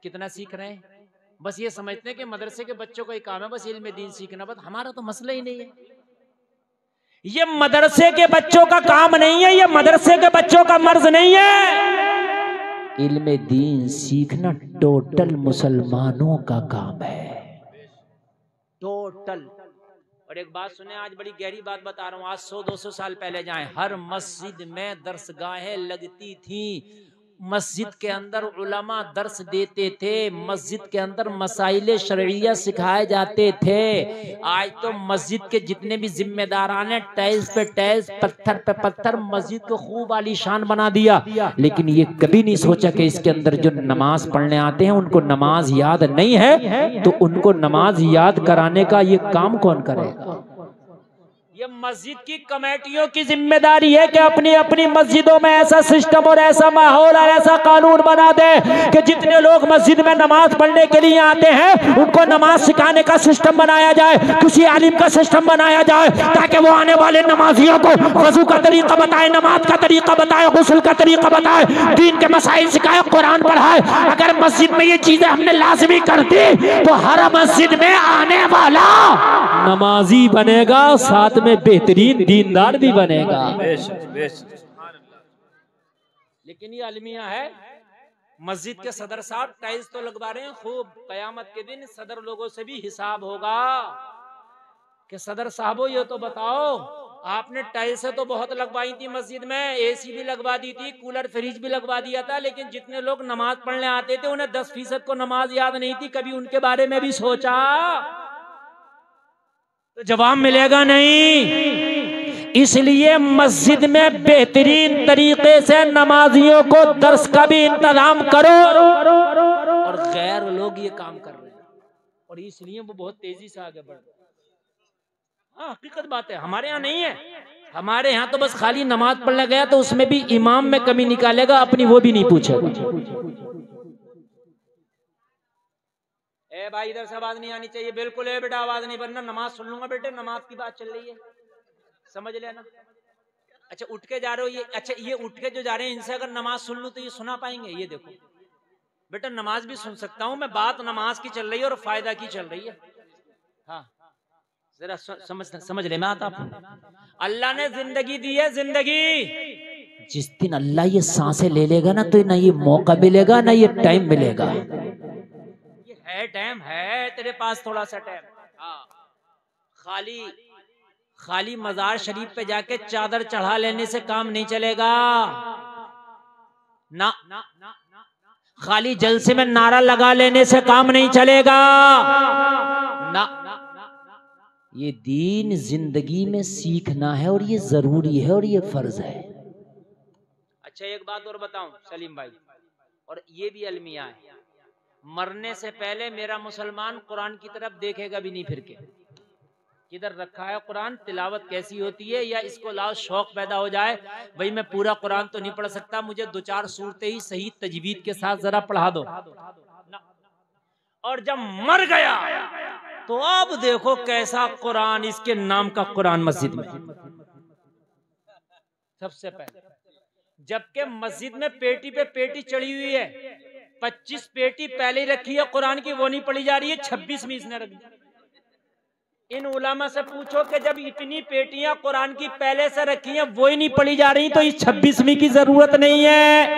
कितना सीख रहे हैं? बस ये समझते हैं कि मदरसे के बच्चों का ही काम है बस इल्म दीन सीखना, बस हमारा तो मसला ही नहीं है। ये मदरसे के बच्चों का काम नहीं है, ये मदरसे के बच्चों का मर्ज नहीं है। इल्म दीन सीखना टोटल मुसलमानों का काम है, टोटल। और एक बात सुने, आज बड़ी गहरी बात बता रहा हूँ। आज 100-200 साल पहले जाएं, हर मस्जिद में दरसगाहें लगती थी, मस्जिद के अंदर उलमा दर्स देते थे, मस्जिद के अंदर मसाइले शरइया सिखाए जाते थे। आज तो मस्जिद के जितने भी जिम्मेदारान हैं टाइल्स पे टाइल्स, पत्थर पे पत्थर मस्जिद को खूब आलीशान बना दिया, लेकिन ये कभी नहीं सोचा कि इसके अंदर जो नमाज पढ़ने आते हैं उनको नमाज याद नहीं है, तो उनको नमाज याद कराने का ये काम कौन करेगा? ये मस्जिद की कमेटियों की जिम्मेदारी है कि अपनी अपनी मस्जिदों में ऐसा सिस्टम और ऐसा माहौल और ऐसा कानून बना दे कि जितने लोग मस्जिद में नमाज पढ़ने के लिए आते हैं उनको नमाज सिखाने का सिस्टम बनाया जाए, किसी आलिम का सिस्टम बनाया जाए, ताकि वो आने वाले नमाजियों को वजू का तरीका बताए, नमाज का तरीका बताए, गुस्ल का तरीका बताए, दीन के मसाइल सिखाए, कुरान पढ़ाए। अगर मस्जिद में ये चीजें हमने लाजमी कर दी तो हर मस्जिद में आने वाला नमाजी बनेगा, साथ में बेहतरीन दीनदार भी बनेगा। लेकिन ये अलमिया है, मस्जिद के सदर साहब टाइल्स तो लगवा रहे हैं खूब, कयामत के दिन सदर लोगों से भी हिसाब होगा कि सदर साहबो ये तो बताओ, आपने टाइल्स तो बहुत लगवाई थी मस्जिद में, एसी भी लगवा दी थी, कूलर फ्रिज भी लगवा दिया था, लेकिन जितने लोग नमाज पढ़ने आते थे उन्हें 10% को नमाज याद नहीं थी। कभी उनके बारे में भी सोचा? तो जवाब मिलेगा नहीं। इसलिए मस्जिद में बेहतरीन तरीके से नमाजियों को दर्स का भी इंतजाम करो, और गैर लोग ये काम कर रहे हैं और इसलिए वो बहुत तेजी से आगे बढ़ रहे हैं। हाँ, हकीकत बात है, हमारे यहाँ नहीं है। हमारे यहाँ तो बस खाली नमाज पढ़ने गया तो उसमें भी इमाम में कमी निकालेगा, अपनी वो भी नहीं पूछेगा। ए भाई इधर से आवाज नहीं आनी चाहिए बिल्कुल। है बेटा, आवाज नहीं, वरना नमाज सुन लूंगा बेटे, नमाज की बात चल रही है, समझ लेना। अच्छा उठ के जा रहे हो ये, अच्छा ये उठ के जो जा रहे हैं इनसे अगर नमाज सुन लूं तो ये सुना पाएंगे? ये देखो बेटा, नमाज भी सुन सकता हूं मैं, बात नमाज की चल रही है और फायदा की चल रही है। हाँ जरा समझ ले, मैं आता अल्लाह ने जिंदगी दी है, जिंदगी। जिस दिन अल्लाह ये सांसें ले लेगा ना तो ना ये मौका मिलेगा ना ये टाइम मिलेगा। है टाइम है तेरे पास, थोड़ा सा टाइम। हाँ, खाली मजार शरीफ पे जाके चादर चढ़ा लेने से काम नहीं चलेगा ना, खाली जलसे में नारा लगा लेने से काम नहीं चलेगा ना। ये दीन जिंदगी में सीखना है और ये जरूरी है और ये फर्ज है। अच्छा एक बात और बताऊं सलीम भाई, और ये भी अलमिया है, मरने से पहले मेरा मुसलमान कुरान की तरफ देखेगा भी नहीं फिर के, किधर रखा है कुरान, तिलावत कैसी होती है, या इसको लाओ शौक पैदा हो जाए भाई मैं पूरा कुरान तो नहीं पढ़ सकता, मुझे 2-4 सूरतें ही सही तजवीद के साथ जरा पढ़ा दो। और जब मर गया तो अब देखो कैसा कुरान, इसके नाम का कुरान मस्जिद में। सबसे पहले, जबकि मस्जिद में पेटी पे पेटी चढ़ी हुई है, 25 पेटी पहले ही रखी है कुरान की, वो नहीं पढ़ी जा रही है, 26वीं इसने रख दी। इन उलामा से पूछो कि जब इतनी पेटियां कुरान की पहले से रखी हैं वो ही नहीं पढ़ी जा रही, तो इस 26वीं की जरूरत नहीं है,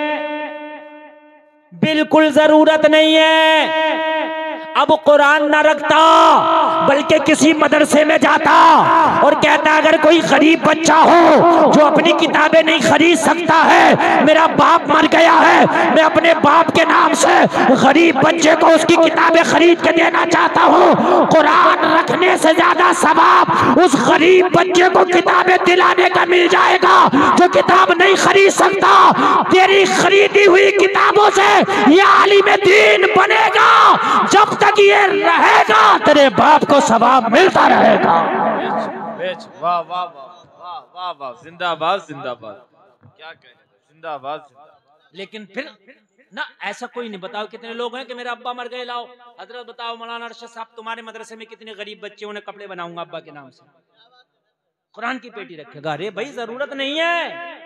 बिल्कुल जरूरत नहीं है। अब कुरान ना रखता बल्कि किसी मदरसे में जाता और कहता अगर कोई गरीब बच्चा हो जो अपनी किताबें नहीं खरीद सकता है, मेरा बाप मर गया है, मैं अपने बाप के नाम से गरीब बच्चे को उसकी किताबें खरीद के देना चाहता हूँ, कुरान रखने से ज्यादा सवाब उस गरीब बच्चे को किताबें दिलाने का मिल जाएगा जो किताब नहीं खरीद सकता। तेरी खरीदी हुई किताबों से ये आलिम दीन बनेगा, जब तक ये रहेगा तेरे बाप को सवाब मिलता रहेगा। बेच, वाह वाह वाह वाह वाह, जिंदाबाद जिंदाबाद, क्या कहें, जिंदाबाद। लेकिन फिर ना ऐसा कोई नहीं। बताओ कितने लोग हैं कि मेरा अब्बा मर गए, लाओ हजरत बताओ मौलाना अरशद साहब तुम्हारे मदरसे में कितने गरीब बच्चे, उन्हें कपड़े बनाऊंगा अब्बा के नाम से, कुरान की पेटी रखेगा। अरे भाई जरूरत नहीं है,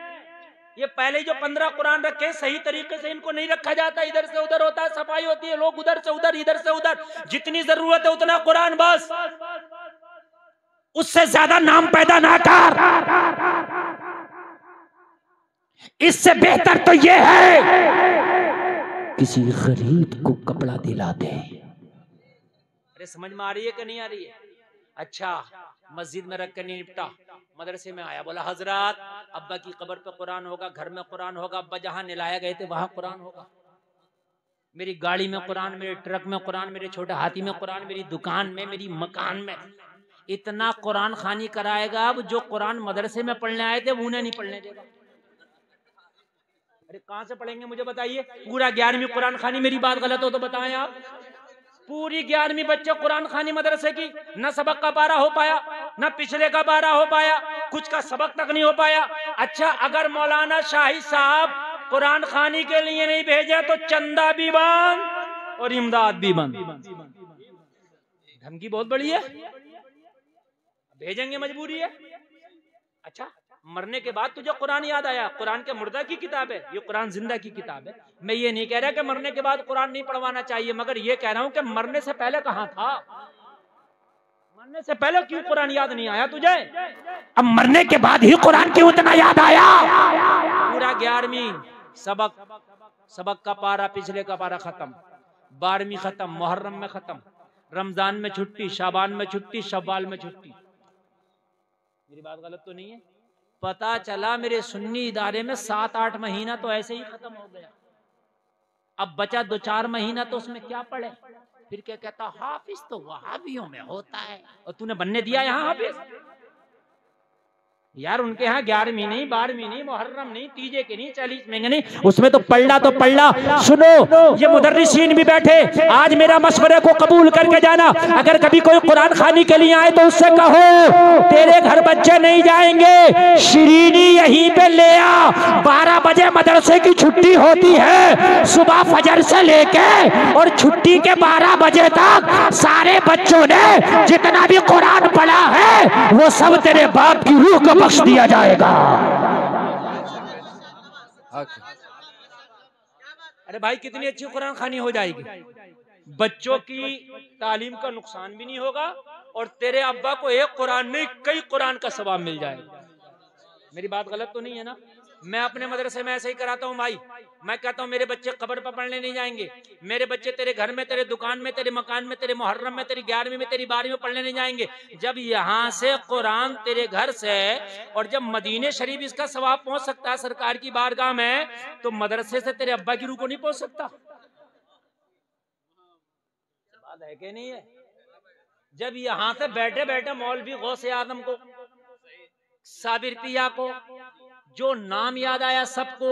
ये पहले जो 15 कुरान रखे सही तरीके से इनको नहीं रखा जाता, इधर से उधर होता है, सफाई होती है, लोग उधर से उधर इधर से उधर, जितनी जरूरत है उतना कुरान बस, उससे ज्यादा नाम पैदा ना कर। इससे बेहतर तो ये है किसी गरीब को कपड़ा दिला दे। अरे समझ में आ रही है कि नहीं आ रही है? अच्छा, मस्जिद में रख कर नहीं निपटा, मदरसे में आया, बोला हजरत अब्बा की कब्र पे कुरान होगा, घर में कुरान होगा, अब्बा जहां निलाया गए थे वहां कुरान होगा, मेरी गाड़ी में कुरान, मेरे ट्रक में कुरान, मेरे छोटे हाथी में कुरान, मेरी दुकान में, मेरी मकान में, इतना कुरान खानी कराएगा। अब जो कुरान मदरसे में पढ़ने आए थे उन्हें नहीं पढ़ने देगा। अरे कहां से पढ़ेंगे मुझे बताइए? पूरा 11वीं कुरान खानी, मेरी बात गलत हो तो बताएं आप, पूरी 11वीं बच्चे कुरान खानी मदरसे की, न सबक का पारा हो पाया, न पिछले का पारा हो पाया, कुछ का सबक तक नहीं हो पाया। अच्छा, अगर मौलाना शाही साहब कुरान खानी के लिए नहीं भेजे तो चंदा भी बंद और इमदाद भी बंद। धमकी बहुत बड़ी है, भेजेंगे मजबूरी है। अच्छा, मरने के बाद तुझे कुरान याद आया? कुरान के मुर्दा की किताब है, ये कुरान जिंदा की किताब है। मैं ये नहीं कह रहा कि मरने के बाद कुरान नहीं पढ़वाना चाहिए, मगर ये कह रहा हूं कि मरने से पहले कहां था? मरने से पहले क्यों कुरान याद नहीं आया तुझे? अब मरने के बाद ही कुरान क्यों इतना याद आया? पूरा 11वीं सबक का पारा, पिछले का पारा खत्म, 12वीं खत्म, मुहर्रम में खत्म, रमजान में छुट्टी, शाबान में छुट्टी, शव्वाल में छुट्टी। मेरी बात गलत तो नहीं है? पता चला मेरे सुन्नी इदारे में 7-8 महीना तो ऐसे ही खत्म हो गया। अब बचा 2-4 महीना तो उसमें क्या पढ़े? फिर क्या कहता, हाफिज तो वहाबियों में होता है, और तूने बनने दिया यहाँ हाफिज? यार उनके यहाँ 11वीं नहीं, 12वीं नहीं, मुहर्रम नहीं, तीजे के नहीं, 40 महंगे नहीं, उसमें तो पढ़ना तो पढ़ना। सुनो, ये मुदर्रिसीन भी बैठे, आज मेरा मशवरे को कबूल करके जाना। अगर कभी कोई कुरान खानी के लिए आए तो उससे कहो तेरे घर बच्चे नहीं जाएंगे, शिरीनी यहीं पे ले आ, 12 बजे मदरसे की छुट्टी होती है, सुबह फजर से लेके और छुट्टी के 12 बजे तक सारे बच्चों ने जितना भी कुरान पढ़ा है वो सब तेरे बाप की रूह को बख्श दिया जाएगा। अरे भाई कितनी अच्छी कुरान खानी हो जाएगी, बच्चों की तालीम का नुकसान भी नहीं होगा और तेरे अब्बा को एक कुरान नहीं कई कुरान का सवाब मिल जाएगा। मेरी बात गलत तो नहीं है ना? मैं अपने मदरसे में ऐसे ही कराता हूँ भाई, मैं कहता हूँ मेरे बच्चे कब्र पर पढ़ने नहीं जाएंगे, मेरे बच्चे तेरे घर में, तेरे दुकान में, तेरे मकान में, तेरे मुहर्रम में, तेरी 11वीं में, तेरी 12वीं में पढ़ने नहीं जाएंगे। जब यहाँ से कुरान तेरे घर से और जब मदीने शरीफ इसका सवाब पहुंच सकता है सरकार की बारगाह में, तो मदरसे से तेरे अब्बा की रूह को नहीं पहुंच सकता? बात है कि नहीं है? जब यहाँ से बैठे बैठे मौलवी गौसे आदम को, साबिर पिया को, जो नाम याद आया सबको,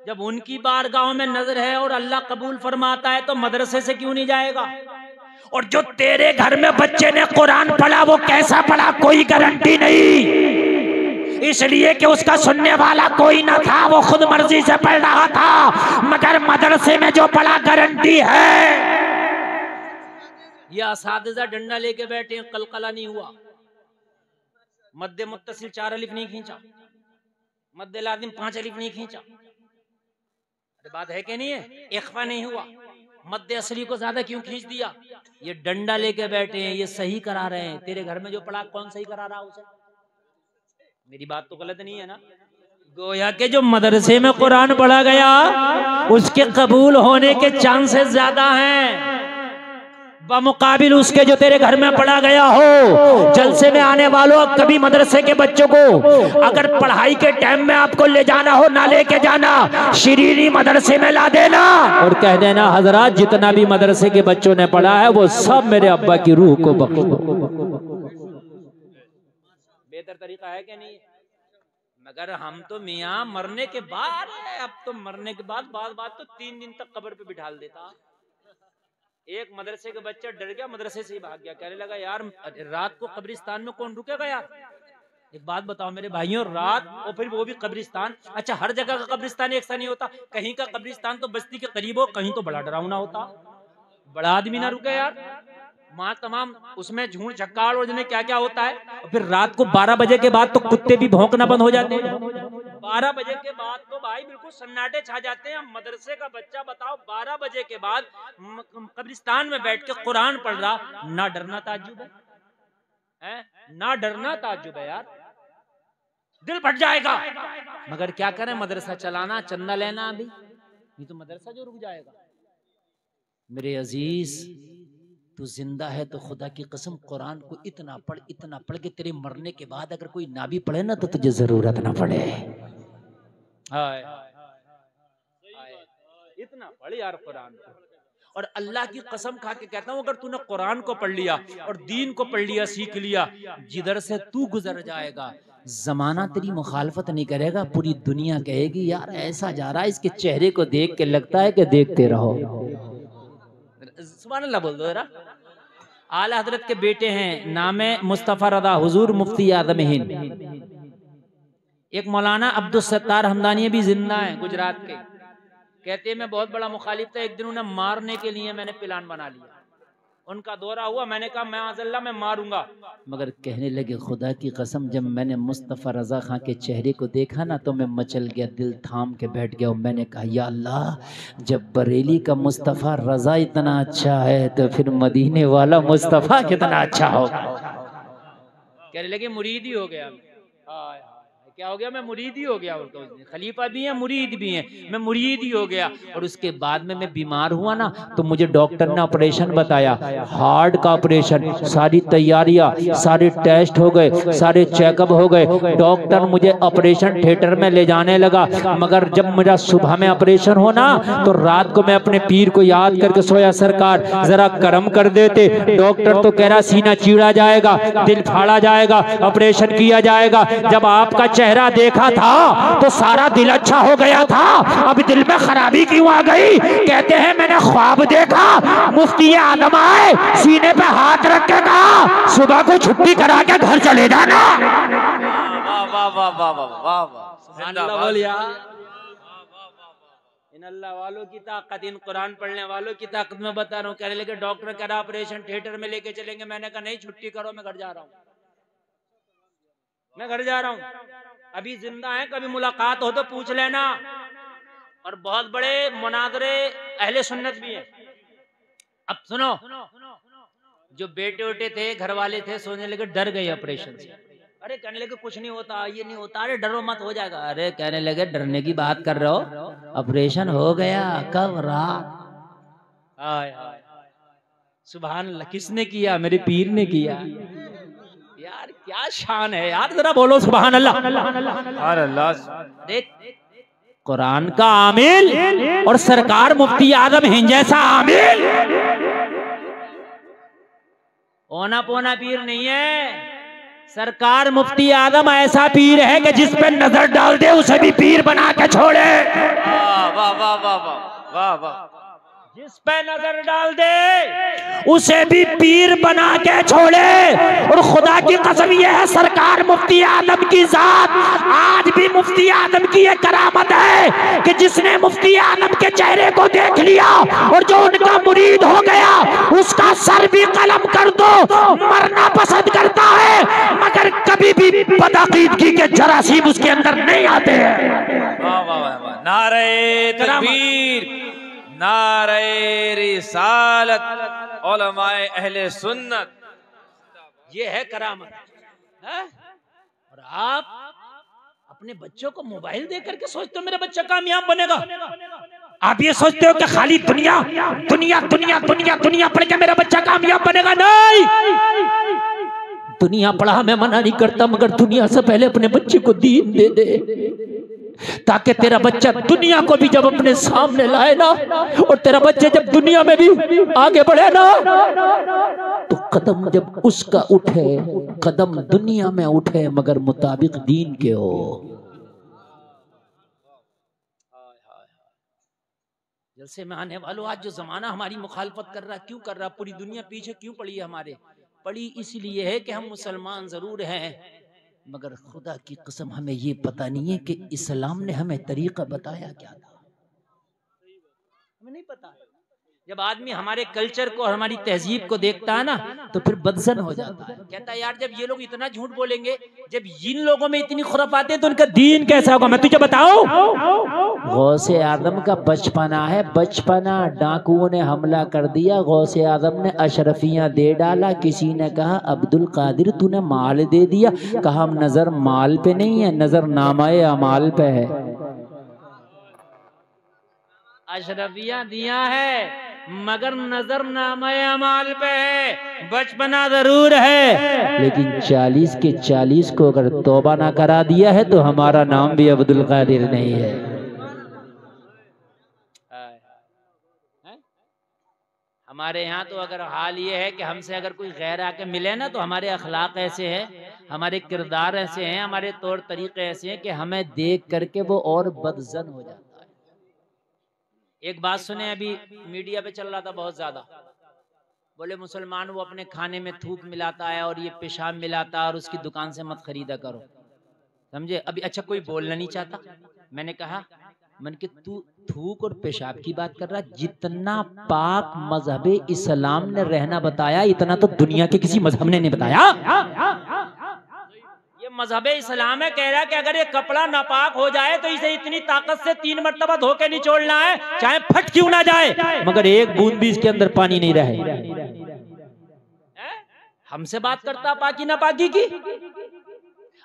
जब उनकी बारगाहों में नजर है और अल्लाह कबूल फरमाता है तो मदरसे से क्यों नहीं जाएगा? और जो तेरे घर में बच्चे ने कुरान पढ़ा वो कैसा पढ़ा कोई गारंटी नहीं, इसलिए कि उसका सुनने वाला कोई ना था, वो खुद मर्जी से पढ़ रहा था, मगर मदरसे में जो पढ़ा गारंटी है। ये असातिज़ा डंडा लेके बैठे, कलकला नहीं हुआ, मद्दे मुत्तसिल 4 अलिफ नहीं खींचा, मद्दे लाजिम 5 अलिफ नहीं खींचा, बात है कि नहीं है? इख्फा नहीं हुआ, मद्दे असली को ज्यादा क्यों खींच दिया? ये डंडा लेके बैठे हैं, ये सही करा रहे हैं। तेरे घर में जो पढ़ा कौन सही करा रहा उसे? मेरी बात तो गलत नहीं है ना? गोया के जो मदरसे में कुरान पढ़ा गया उसके कबूल होने के चांसेस ज्यादा हैं बमुकाबिल उसके जो तेरे घर में पढ़ा गया हो। जलसे में आने वालों, कभी मदरसे के बच्चों को अगर पढ़ाई के टाइम में आपको ले जाना हो, ना लेके जाना, शिरीनी मदरसे में ला देना और कह देना हजरात जितना भी मदरसे के बच्चों ने पढ़ा है वो सब मेरे अब्बा की रूह को बख्श दो। बेहतर तरीका है कि नहीं? मगर हम तो मियाँ मरने के बाद, अब तो मरने के बाद बात तो 3 दिन तक कब्र पे बिठा देता। एक मदरसे का बच्चा डर गया, मदरसे से ही भाग गया, कहने लगा यार रात को कब्रिस्तान में कौन रुकेगा यार? एक बात बताओ मेरे भाइयों, रात और फिर वो भी कब्रिस्तान। अच्छा, हर जगह का कब्रिस्तान एक सा नहीं होता, कहीं का कब्रिस्तान तो बस्ती के करीब हो, कहीं तो बड़ा डरावना होता, बड़ा आदमी ना रुके यार। माँ तमाम उसमें झूठ झक्काड़ और क्या क्या होता है। और फिर रात को 12 बजे के बाद तो कुत्ते भी भौंकना बंद हो जाते हैं। 12 बजे के बाद तो भाई बिल्कुल सन्नाटे छा जाते हैं। मदरसे का बच्चा बताओ 12 बजे के बाद कब्रिस्तान में बैठ के कुरान पढ़ रहा, ना डरना ताज्जुब है? ना डरना ताज्जुब है यार, दिल फट जाएगा। मगर क्या करें, मदरसा चलाना, चंदा लेना, अभी ये तो मदरसा जो रुक जाएगा। मेरे अजीज, तू जिंदा है तो खुदा की कसम कुरान को इतना पढ़ के तेरे मरने के बाद अगर कोई ना भी पढ़े ना तो तुझे जरूरत ना पड़े। इतना पढ़ यार कुरान को। और अल्लाह की कसम खा के कहता हूं, अगर तूने कुरान को पढ़ लिया और दीन को पढ़ लिया, सीख लिया, जिधर से तू गुजर जाएगा जमाना तेरी मुखालफत नहीं करेगा। पूरी दुनिया कहेगी यार ऐसा जा रहा है, इसके चेहरे को देख के लगता है कि देखते रहो। सुभान अल्लाह बोल दो जरा। आला हजरत के बेटे हैं, नाम है मुस्तफा रदा, हुजूर मुफ्ती आज़म हिंद। एक मौलाना अब्दुल सत्तार हमदानी भी जिंदा है, गुजरात के। कहते हैं मैं बहुत बड़ा मुखालिफ था, एक दिन उन्हें मारने के लिए मैंने प्लान बना लिया। उनका दौरा हुआ, मैंने कहा मैं आज़ल्ला मैं मारूंगा, मगर कहने लगे खुदा की कसम जब मैंने मुस्तफ़ा रज़ा खां के चेहरे को देखा ना तो मैं मचल गया, दिल थाम के बैठ गया। और मैंने कहा या अल्लाह, जब बरेली का मुस्तफ़ा रज़ा इतना अच्छा है तो फिर मदीने वाला मुस्तफ़ा कितना अच्छा होगा। कहने लगे मुरीद ही हो गया। क्या हो गया? मैं मुरीद ही हो गया। और तो खलीफा भी है, मुरीद भी है, मैं मुरीद ही हो गया। और उसके बाद में मैं बीमार हुआ ना तो मुझे डॉक्टर ने ऑपरेशन बताया, हार्ट का ऑपरेशन। सारी तैयारियां, सारे टेस्ट हो गए, सारे चेकअप हो गए। डॉक्टर मुझे ऑपरेशन थिएटर में ले जाने लगा, मगर जब मेरा सुबह में ऑपरेशन हो ना तो रात को मैं अपने पीर को याद करके सोया, सरकार जरा करम कर देते। डॉक्टर तो कह रहा सीना चीरा जाएगा, दिल फाड़ा जाएगा, ऑपरेशन किया जाएगा। जब आपका चेहरा देखा था तो सारा दिल अच्छा हो गया था, अब दिल में खराबी क्यों आ गई? कहते हैं मैंने ख्वाब देखा, मुफ्ती आदम आए, सीने पे हाथ रख के कहा सुबह को छुट्टी करा के घर चले जाना। वाह वाह वाह वाह वाह वाह, इन अल्लाह वालों की ताकत, इन कुरान पढ़ने वालों की ताकत में बता रहा हूँ। कहने लगे डॉक्टर कह रहा ऑपरेशन थिएटर में लेके चलेंगे। मैंने कहा नहीं, छुट्टी करो, मैं घर जा रहा हूँ, मैं घर जा रहा हूँ। अभी जिंदा है, कभी मुलाकात हो तो पूछ लेना। और बहुत बड़े मुनाजरे अहले सुन्नत भी हैं। अब सुनो, जो बेटे उटे थे, घर वाले थे, सोने लगे, डर गए ऑपरेशन से। अरे कहने लगे कुछ नहीं होता, ये नहीं होता, अरे डरो मत, हो जाएगा। अरे कहने लगे डरने की बात कर रहे हो, ऑपरेशन हो गया कब? रात। सुभान अल्लाह। किसने किया? मेरे पीर ने किया। यार क्या शान है यार, जरा बोलो सुभान अल्लाह। देख कुरान का आमिल और सरकार मुफ्ती आज़म हिंद जैसा आमिल ओना पोना पीर नहीं है। सरकार मुफ्ती आज़म ऐसा पीर है कि जिस पे नजर डाल दे उसे भी पीर बना के छोड़े। वाह वाह वाह वाह वाह वाह। जिस पे नजर डाल दे उसे भी पीर बना के छोड़े। और खुदा की कसम यह है, सरकार मुफ्ती आदम की जात, आज भी मुफ्ती आदम की यह करामत है कि जिसने मुफ्ती आदम के चेहरे को देख लिया और जो उनका मुरीद हो गया, उसका सर भी कलम कर दो, मरना पसंद करता है, मगर कभी भी बदअकीदगी के जरासीम उसके अंदर नहीं आते हैं। वाह वाह वाह, नारे तकबीर, नारे रिसालत, उलमाए अहले सुन्नत, ये है करामत है? और आप अपने बच्चों को मोबाइल दे करके सोचते हो मेरा बच्चा कामयाब बनेगा। आप ये सोचते हो कि खाली दुनिया दुनिया दुनिया दुनिया दुनिया पढ़ के मेरा बच्चा कामयाब बनेगा। नहीं, दुनिया पढ़ा मैं मना नहीं करता, मगर दुनिया से पहले अपने बच्चे को दीन दे दे, ताकि तेरा बच्चा दुनिया को भी जब अपने सामने लाए ना, और तेरा बच्चा जब दुनिया में भी आगे बढ़े ना, तो कदम जब उसका उठे, कदम दुनिया में उठे मगर मुताबिक दीन के हो। जलसे में आने वालों, आज जो जमाना हमारी मुखालफत कर रहा, क्यों कर रहा? पूरी दुनिया पीछे क्यों पड़ी है हमारे? पड़ी इसलिए है कि हम मुसलमान जरूर हैं, मगर खुदा की कसम हमें ये पता नहीं है कि इस्लाम ने हमें तरीका बताया क्या था, हमें नहीं पता। जब आदमी हमारे कल्चर को और हमारी तहजीब को देखता है ना, तो फिर बदजन हो जाता है, कहता है यार जब ये लोग इतना झूठ बोलेंगे, जब इन लोगों में इतनी खुराफात है, तो उनका दीन कैसा होगा? मैं तुझे बताऊं, गौसे आदम का बचपना है, बचपना डाकुओं ने हमला कर दिया, गौसे आदम ने अशरफियां दे डाला, किसी ने कहा अब्दुल कादिर तूने माल दे दिया, कहा हम नजर माल पे नहीं है, नजर नामाए अमाल पे है। अशरफियां दिया है मगर नजर नामाए अमाल पे है, बचपना जरूर है, लेकिन 40 के 40 को अगर तौबा ना करा दिया है तो हमारा नाम भी अब्दुल कादिर नहीं है। हमारे यहाँ तो अगर हाल ये है कि हमसे अगर कोई गैर आके मिले ना, तो हमारे अखलाक ऐसे हैं, हमारे किरदार ऐसे हैं, हमारे तौर तरीके ऐसे हैं कि हमें देख करके वो और बदजन हो जाता है। एक बात सुने, अभी मीडिया पे चल रहा था बहुत ज्यादा, बोले मुसलमान वो अपने खाने में थूक मिलाता है और ये पेशाब मिलाता है और उसकी दुकान से मत खरीदा करो, समझे? अभी अच्छा कोई बोलना नहीं चाहता, मैंने कहा मन के तू थूक और पेशाब की बात कर रहा, जितना पाक मजहब इस्लाम ने रहना बताया, इतना तो दुनिया के किसी मजहब ने नहीं बताया। ये मजहब इस्लाम है, कह रहा है कि अगर ये कपड़ा नापाक हो जाए तो इसे इतनी ताकत से 3 मरतबा धो के निचोड़ना है, चाहे फट क्यों ना जाए, मगर एक बूंद भी इसके अंदर पानी नहीं रहे। हमसे बात करता पाकी नापाकी की?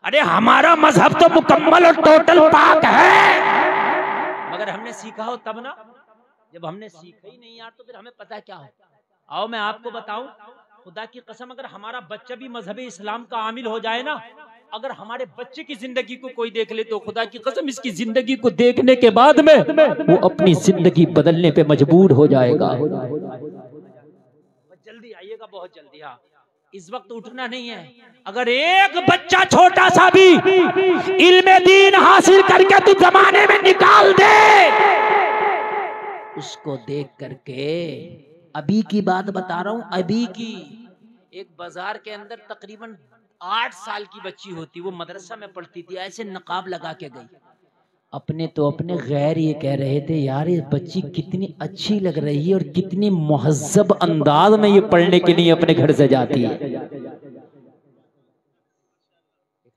अरे हमारा मजहब तो मुकम्मल और टोटल पाक है, मगर हमने सीखा हो तब ना, जब हमने सीखा ही नहीं यार, तो फिर हमें पता क्या हो। आओ मैं आपको बताऊं, खुदा की कसम अगर हमारा बच्चा भी मजहब इस्लाम का आमिल हो जाए ना, अगर हमारे बच्चे की जिंदगी को कोई देख ले, तो खुदा की कसम इसकी जिंदगी को देखने के बाद में वो अपनी जिंदगी बदलने पे मजबूर हो जाएगा। जल्दी आइएगा, बहुत जल्दी। हाँ, इस वक्त उठना नहीं है। अगर एक बच्चा छोटा सा भी इल्मे दीन हासिल करके तू जमाने में निकाल दे, उसको देख करके, अभी की बात बता रहा हूं, अभी की, एक बाजार के अंदर तकरीबन 8 साल की बच्ची होती, वो मदरसा में पढ़ती थी, ऐसे नकाब लगा के गई, अपने तो अपने गैर ये कह रहे थे यार ये बच्ची कितनी अच्छी लग रही है और कितनी मुहज्जब अंदाज में ये पढ़ने के लिए अपने घर से जाती है।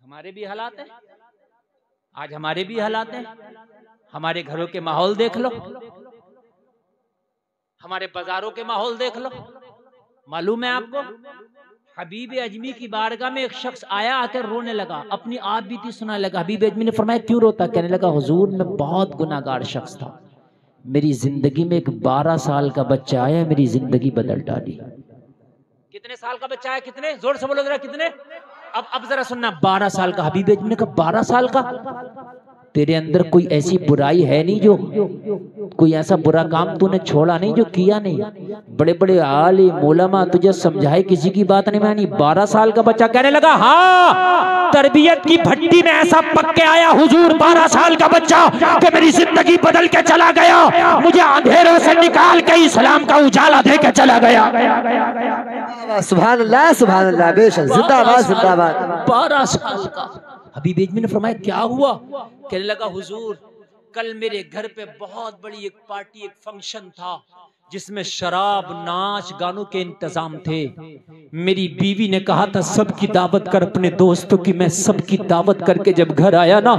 हमारे भी हालात हैं, आज हमारे भी हालात हैं। हमारे घरों के माहौल देख लो, हमारे बाजारों के माहौल देख लो। मालूम है आपको, हबीब अजमी की बारगाह में एक शख्स आया, आकर रोने लगा, अपनी आप बीती सुना लगा। हबीब अजमी ने फरमाया क्यों रोता? कहने लगा हुजूर मैं बहुत गुनाहगार शख्स था, मेरी जिंदगी में एक 12 साल का बच्चा आया, मेरी जिंदगी बदल डाली। कितने साल का बच्चा आया? कितने? जोर से बोलो जरा, कितने? अब जरा सुनना, 12 साल का। हबीब अजमी ने कहा 12 साल का? तेरे अंदर कोई ऐसी बुराई है नहीं, जो कोई ऐसा बुरा काम तूने छोड़ा नहीं जो किया नहीं। बड़े बड़े आलिम उलमा तुझे समझाए, किसी की बात नहीं मानी। 12 साल का बच्चा कहने लगा हाँ, तरबियत की भट्टी में ऐसा पक के आया हुजूर 12 साल का बच्चा कि मेरी जिंदगी बदल के चला गया, मुझे अंधेरों से निकाल के इस्लाम का उजाला दे के चला गया। सुभान अल्लाह सुभान अल्लाह, बेशक जिंदाबाद जिंदाबाद। 12 साल का। हबीब आजमी ने फरमाया क्या हुआ? कहने लगा हुजूर कल मेरे घर पे बहुत बड़ी एक पार्टी, एक फंक्शन था जिसमें शराब नाच गानों के इंतजाम थे। मेरी बीवी ने कहा था सबकी दावत कर अपने दोस्तों की। मैं सबकी दावत करके जब घर आया ना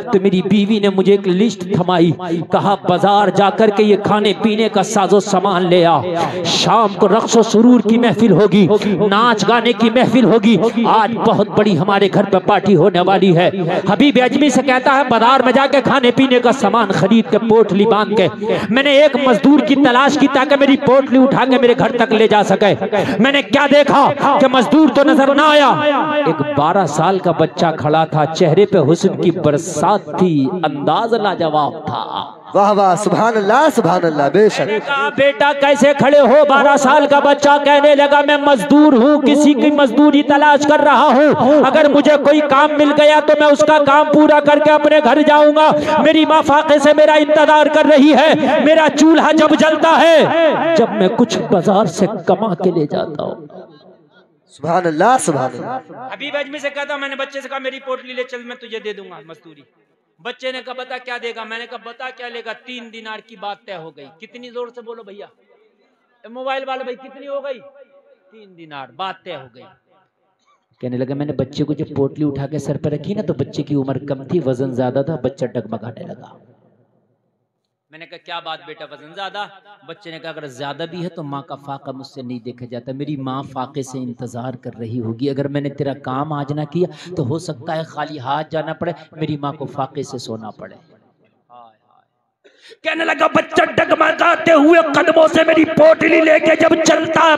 तो मेरी बीवी ने मुझे एक लिस्ट थमाई, कहा बाजार जाकर के ये खाने पीने का साजो सामान ले आ, शाम को रक्स सुरूर की महफिल होगी, नाच गाने की महफिल होगी, आज बहुत बड़ी हमारे घर पे पार्टी होने वाली है। हबीब आजमी से कहता है बाजार में जाके खाने पीने का सामान खरीद के पोटली बांध के मैंने एक मजदूर की तलाश की ताकि मेरी पोटली उठा के मेरे घर तक ले जा सके। मैंने क्या देखा कि मजदूर तो नजर ना आया, एक 12 साल का बच्चा खड़ा था, चेहरे पे हुस्न की बरसात थी, अंदाज लाजवाब था। वाह वाह सुभान अल्लाह बेशक। बेटा कैसे खड़े हो? 12 साल का बच्चा कहने लगा मैं मजदूर हूँ, किसी की मजदूरी तलाश कर रहा हूँ, अगर मुझे कोई काम मिल गया तो मैं उसका काम पूरा करके अपने घर जाऊंगा। मेरी माँ फाके से मेरा इंतजार कर रही है, मेरा चूल्हा जब जलता है जब मैं कुछ बाजार से कमा के ले जाता हूँ। सुभान अल्लाह सुभान अल्लाह। हबीब आजमी से कहता मैंने बच्चे से कहा मेरी पोटली ले चल, मैं तुझे दे दूंगा मजदूरी। बच्चे ने कहा बता क्या देगा? मैंने कहा बता क्या लेगा? 3 दिनार की बात तय हो गई। कितनी जोर से बोलो भैया, मोबाइल वाले भाई, कितनी हो गई? 3 दिनार, बात तय हो गई। कहने लगा मैंने बच्चे को जब पोटली उठा के सर पर रखी ना तो बच्चे की उम्र कम थी, वजन ज्यादा था, बच्चा डगमगाने लगा। मैंने कहा क्या बात बेटा वजन ज्यादा? बच्चे ने कहा अगर ज्यादा भी है तो माँ का फाका मुझसे नहीं देखा जाता, मेरी माँ फाके से इंतजार कर रही होगी, अगर मैंने तेरा काम आज ना किया तो हो सकता है खाली हाथ जाना पड़े, मेरी माँ को फाके से सोना पड़े। कहने लगा बच्चा डगमगाते हुए कदमों से मेरी पोटली लेके जब चलता